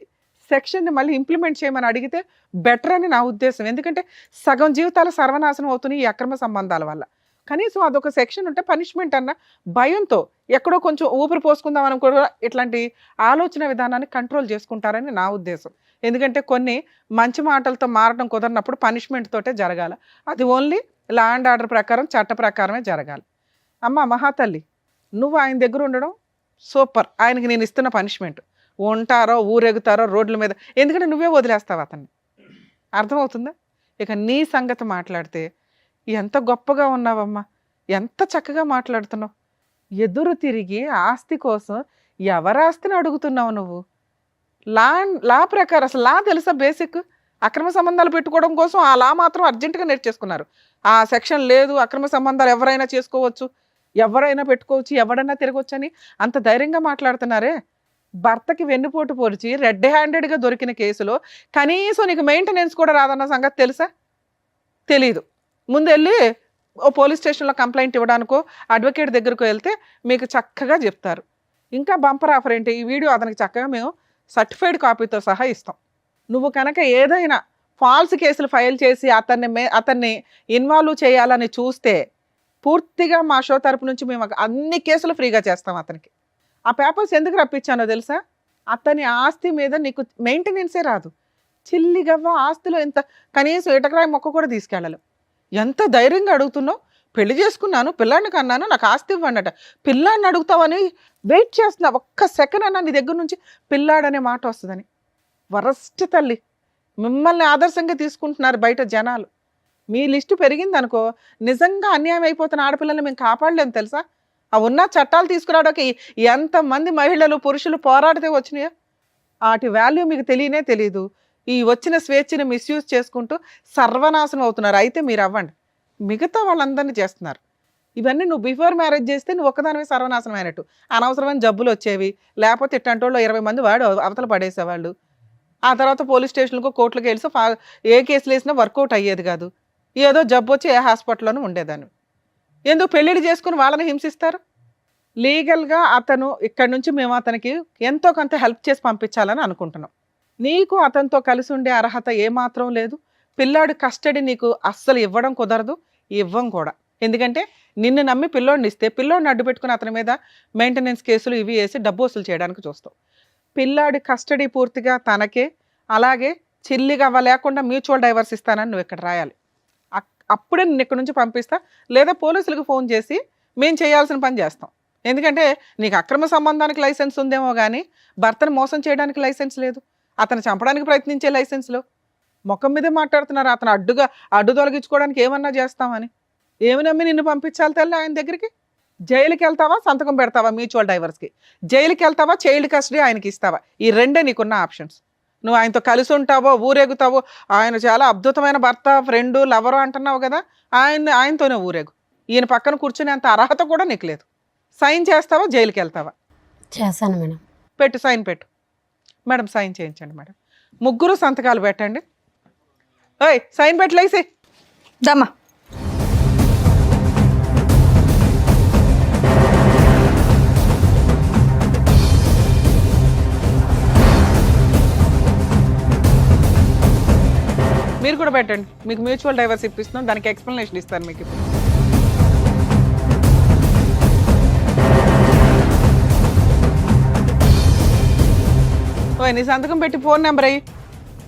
సెక్షన్ని మళ్ళీ ఇంప్లిమెంట్ చేయమని అడిగితే బెటర్ అని నా ఉద్దేశం. ఎందుకంటే సగం జీవితాలు సర్వనాశనం అవుతున్నాయి ఈ అక్రమ సంబంధాల వల్ల. కనీసం అదొక సెక్షన్ ఉంటే పనిష్మెంట్ అన్న భయంతో ఎక్కడో కొంచెం ఊపిరి పోసుకుందాం అని కూడా ఇట్లాంటి ఆలోచన విధానాన్ని కంట్రోల్ చేసుకుంటారని నా ఉద్దేశం. ఎందుకంటే కొన్ని మంచి మాటలతో మారడం కుదరినప్పుడు పనిష్మెంట్ తోటే జరగాలి. అది ఓన్లీ లా అండ్ ఆర్డర్ ప్రకారం, చట్ట ప్రకారమే జరగాలి. అమ్మ మహాతల్లి, నువ్వు ఆయన దగ్గర ఉండడం సూపర్. ఆయనకి నేను ఇస్తున్న పనిష్మెంట్. ఉంటారో ఊరెగుతారో రోడ్ల మీద, ఎందుకంటే నువ్వే వదిలేస్తావు అతన్ని. అర్థమవుతుందా? ఇక నీ సంగతి మాట్లాడితే ఎంత గొప్పగా ఉన్నావమ్మా, ఎంత చక్కగా మాట్లాడుతున్నావు. ఎదురు తిరిగి ఆస్తి కోసం ఎవరాస్తిని అడుగుతున్నావు నువ్వు? లా ప్రకారం అసలు లా తెలుసా? బేసిక్ అక్రమ సంబంధాలు పెట్టుకోవడం కోసం ఆ లా మాత్రం అర్జెంటుగా నేర్చేసుకున్నారు. ఆ సెక్షన్ లేదు, అక్రమ సంబంధాలు ఎవరైనా చేసుకోవచ్చు, ఎవరైనా పెట్టుకోవచ్చు, ఎవడైనా తిరగవచ్చు అని అంత ధైర్యంగా మాట్లాడుతున్నారే. భర్తకి వెన్నుపోటు పొడిచి రెడ్ హ్యాండెడ్గా దొరికిన కేసులో కనీసం నీకు మెయింటెనెన్స్ కూడా రాదన్న సంగతి తెలుసా? తెలీదు. ముందు వెళ్ళి ఓ పోలీస్ స్టేషన్లో కంప్లైంట్ ఇవ్వడానికో అడ్వకేట్ దగ్గరకు వెళ్తే మీకు చక్కగా చెప్తారు. ఇంకా బంపర్ ఆఫర్ ఏంటి, ఈ వీడియో అతనికి చక్కగా మేము సర్టిఫైడ్ కాపీతో సహా ఇస్తాం. నువ్వు కనుక ఏదైనా ఫాల్స్ కేసులు ఫైల్ చేసి అతన్ని ఇన్వాల్వ్ చేయాలని చూస్తే పూర్తిగా మా షో తరపు నుంచి మేము అన్ని కేసులు ఫ్రీగా చేస్తాం అతనికి. ఆ పేపర్స్ ఎందుకు రప్పించానో తెలుసా? అతని ఆస్తి మీద నీకు మెయింటెనెన్సే రాదు. చిల్లిగవ్వ ఆస్తిలో ఎంత కనీసం ఇటకరాయి మొక్క కూడా తీసుకెళ్ళాలి. ఎంత ధైర్యంగా అడుగుతున్నావు? పెళ్లి చేసుకున్నాను, పిల్లాడిని కన్నాను, నాకు ఆస్తి ఇవ్వండి. పిల్లాడిని అడుగుతావని వెయిట్ చేస్తున్నా. ఒక్క సెకండ్ అన్నా నీ దగ్గర నుంచి పిల్లాడనే మాట వస్తుందని. వరస్ట్ తల్లి, మిమ్మల్ని ఆదర్శంగా తీసుకుంటున్నారు బయట జనాలు. మీ లిస్టు పెరిగింది అనుకో, నిజంగా అన్యాయం అయిపోతున్న ఆడపిల్లల్ని మేము కాపాడలేము తెలుసా? ఆ ఉన్న చట్టాలు తీసుకురావడానికి ఎంతమంది మహిళలు పురుషులు పోరాడితే వచ్చినాయో వాటి వాల్యూ మీకు తెలియదు. ఈ వచ్చిన స్వేచ్ఛని మిస్యూజ్ చేసుకుంటూ సర్వనాశనం అవుతున్నారు. అయితే మీరు అవ్వండి, మిగతా వాళ్ళందరినీ చేస్తున్నారు. ఇవన్నీ నువ్వు బిఫోర్ మ్యారేజ్ చేస్తే నువ్వు ఒక్కదానివే సర్వనాశనం అయినట్టు. అనవసరమైన జబ్బులు వచ్చేవి, లేకపోతే ఇట్లాంటి వాళ్ళు 20 మంది వాడు అవతల పడేసేవాళ్ళు. ఆ తర్వాత పోలీస్ స్టేషన్లకు కోర్టులకు వెళ్ళి ఏ కేసులు వేసినా వర్కౌట్ అయ్యేది కాదు. ఏదో జబ్బు వచ్చి ఏ హాస్పిటల్లోనూ ఉండేదాన్ని. ఎందుకు పెళ్ళిళ్ళు చేసుకుని వాళ్ళని హింసిస్తారు? లీగల్గా అతను ఇక్కడి నుంచి మేము అతనికి ఎంతో కొంత హెల్ప్ చేసి పంపించాలని అనుకుంటున్నాం. నీకు అతనితో కలిసి ఉండే అర్హత ఏమాత్రం లేదు. పిల్లాడి కస్టడీ నీకు అస్సలు ఇవ్వడం కుదరదు, ఇవ్వం కూడా. ఎందుకంటే నిన్ను నమ్మి పిల్లోడిని ఇస్తే పిల్లోడిని అడ్డు పెట్టుకుని అతని మీద మెయింటెనెన్స్ కేసులు ఇవి వేసి డబ్బు వసూలు చేయడానికి చూస్తావు. పిల్లాడి కస్టడీ పూర్తిగా తనకే, అలాగే చిల్లిగా లేకుండా మ్యూచువల్ డైవర్స్ ఇస్తానని నువ్వు ఇక్కడ రాయాలి. అప్పుడే నిన్ను ఇక్కడ నుంచి పంపిస్తా, లేదా పోలీసులకు ఫోన్ చేసి మేము చేయాల్సిన పని చేస్తాం. ఎందుకంటే నీకు అక్రమ సంబంధానికి లైసెన్స్ ఉందేమో కానీ భర్తను మోసం చేయడానికి లైసెన్స్ లేదు, అతను చంపడానికి ప్రయత్నించే లైసెన్స్లో ముఖం మీదే మాట్లాడుతున్నారు. అతను అడ్డు తొలగించుకోవడానికి ఏమన్నా చేస్తామని. ఏమి నమ్మి నిన్ను పంపించాలి తల్లి ఆయన దగ్గరికి? జైలుకి వెళ్తావా, సంతకం పెడతావా మ్యూచువల్ డైవర్స్కి? జైలుకి వెళ్తావా, చైల్డ్ కస్టడీ ఆయనకి ఇస్తావా? ఈ రెండే నీకున్న ఆప్షన్స్. నువ్వు ఆయనతో కలిసి ఉంటావో, ఊరేగుతావో, ఆయన చాలా అద్భుతమైన భర్త, ఫ్రెండు, లవరు అంటున్నావు కదా, ఆయనతోనే ఊరేగు. ఈయన పక్కన కూర్చునేంత అర్హత కూడా నీకు లేదు. సైన్ చేస్తావా, జైలుకి వెళ్తావా? చేశాను మేడం. పెట్టు, సైన్ పెట్టు మేడం. సైన్ చేయించండి మేడం. ముగ్గురు సంతకాలు పెట్టండి. ఓయ్ సైన్ పెట్టలేసి దమ్మా. మీరు కూడా పెట్టండి. మీకు మ్యూచువల్ డైవర్స్ ఇప్పిస్తున్నాం, దానికి ఎక్స్ప్లెనేషన్ ఇస్తాను మీకు ఇప్పుడు. ఓయ్ నీ సంతకం పెట్టి ఫోన్ నెంబర్ అయ్యి,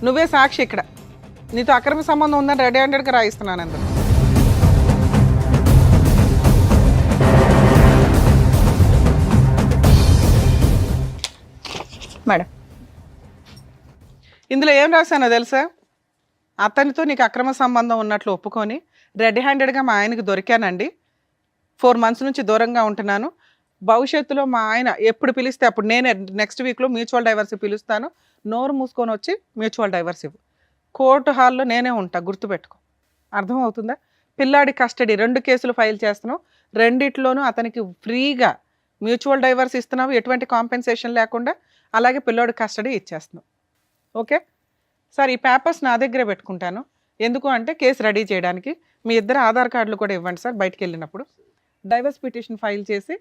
నువ్వే సాక్షి ఇక్కడ. నీతో అక్రమ సంబంధం ఉందని రెడీ హ్యాండెడ్గా రాయిస్తున్నాను అందరూ. మేడం ఇందులో ఏం రాశానో తెలుసా? అతనితో నీకు అక్రమ సంబంధం ఉన్నట్లు ఒప్పుకొని రెడ్ హ్యాండెడ్గా మా ఆయనకి దొరికానండి, 4 months నుంచి దూరంగా ఉంటున్నాను. భవిష్యత్తులో మా ఆయన ఎప్పుడు పిలిస్తే అప్పుడు నేనే నెక్స్ట్ వీక్లో మ్యూచువల్ డైవర్స్ పిలుస్తాను. నోరు మూసుకొని వచ్చి మ్యూచువల్ డైవర్స్ ఇవ్వు. కోర్టు హాల్లో నేనే ఉంటా, గుర్తుపెట్టుకో. అర్థమవుతుందా? పిల్లాడి కస్టడీ 2 కేసులు ఫైల్ చేస్తున్నావు, రెండిట్లోనూ అతనికి ఫ్రీగా మ్యూచువల్ డైవర్స్ ఇస్తున్నావు, ఎటువంటి కాంపెన్సేషన్ లేకుండా. అలాగే పిల్లాడి కస్టడీ ఇచ్చేస్తున్నావు. ఓకే సార్, ఈ పేపర్స్ నా దగ్గరే పెట్టుకుంటాను. ఎందుకు అంటే కేసు రెడీ చేయడానికి. మీ ఇద్దరు ఆధార్ కార్డులు కూడా ఇవ్వండి సార్. బయటికి వెళ్ళినప్పుడు డైవర్స్ పిటిషన్ ఫైల్ చేసి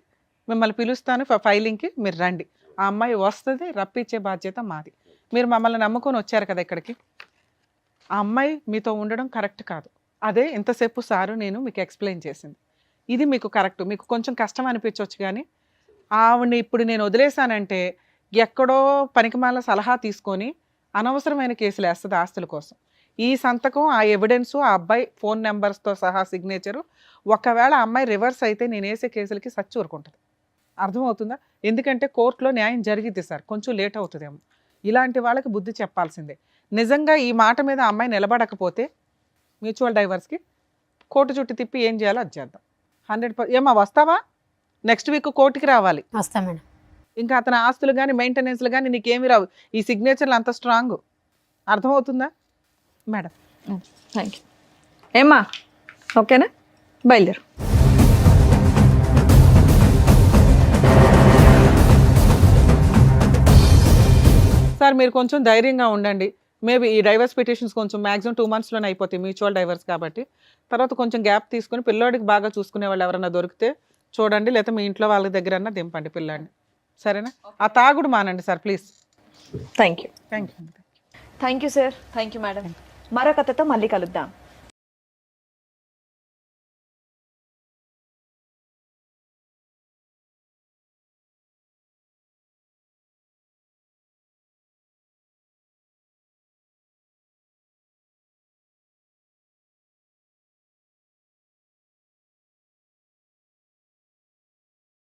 మిమ్మల్ని పిలుస్తాను ఫైలింగ్కి, మీరు రండి. ఆ అమ్మాయి వస్తుంది, రప్పించే బాధ్యత మాది. మీరు మమ్మల్ని నమ్ముకొని వచ్చారు కదా ఇక్కడికి. ఆ అమ్మాయి మీతో ఉండడం కరెక్ట్ కాదు. అదే ఇంతసేపు సారు నేను మీకు ఎక్స్ప్లెయిన్ చేసింది. ఇది మీకు కరెక్ట్. మీకు కొంచెం కష్టం అనిపించవచ్చు, కానీ ఆవిడని ఇప్పుడు నేను వదిలేశానంటే ఎక్కడో పనికిమాల సలహా తీసుకొని అనవసరమైన కేసులు వేస్తుంది ఆస్తుల కోసం. ఈ సంతకం, ఆ ఎవిడెన్సు, ఆ అబ్బాయి ఫోన్ నెంబర్స్తో సహా సిగ్నేచరు, ఒకవేళ ఆ అమ్మాయి రివర్స్ అయితే నేను వేసే కేసులకి సచ్చి ఊరుకుంటుంది. అర్థమవుతుందా? ఎందుకంటే కోర్టులో న్యాయం జరిగిద్ది సార్, కొంచెం లేట్ అవుతుందేమో. ఇలాంటి వాళ్ళకి బుద్ధి చెప్పాల్సిందే. నిజంగా ఈ మాట మీద ఆ అమ్మాయి నిలబడకపోతే మ్యూచువల్ డైవర్స్కి కోర్టు చుట్టూ తిప్పి ఏం చేయాలో అది చేద్దాం. 100%. ఏమా వస్తావా? నెక్స్ట్ వీక్ కోర్టుకి రావాలి. వస్తా మేడం. ఇంకా అతని ఆస్తులు కానీ మెయింటెనెన్స్లు కానీ నీకేమి రావు. ఈ సిగ్నేచర్లు అంత స్ట్రాంగ్. అర్థమవుతుందా మేడం? Thank you. ఏమ్మా ఓకేనా? బయలుదేరు. సార్ మీరు కొంచెం ధైర్యంగా ఉండండి. మేబీ ఈ డైవర్స్ పిటిషన్స్ కొంచెం మ్యాక్సిమం 2 monthsలోనే అయిపోతాయి, మ్యూచువల్ డైవర్స్ కాబట్టి. తర్వాత కొంచెం గ్యాప్ తీసుకుని పిల్లోడికి బాగా చూసుకునే వాళ్ళు ఎవరైనా దొరికితే చూడండి, లేకపోతే మీ ఇంట్లో వాళ్ళ దగ్గర దింపండి పిల్లాడిని. సరేనా? ఆ తాగుడు మానండి sir please. Thank you. Thank you. Thank you sir. Thank you madam. మరో కథతో మళ్ళీ కలుద్దాం.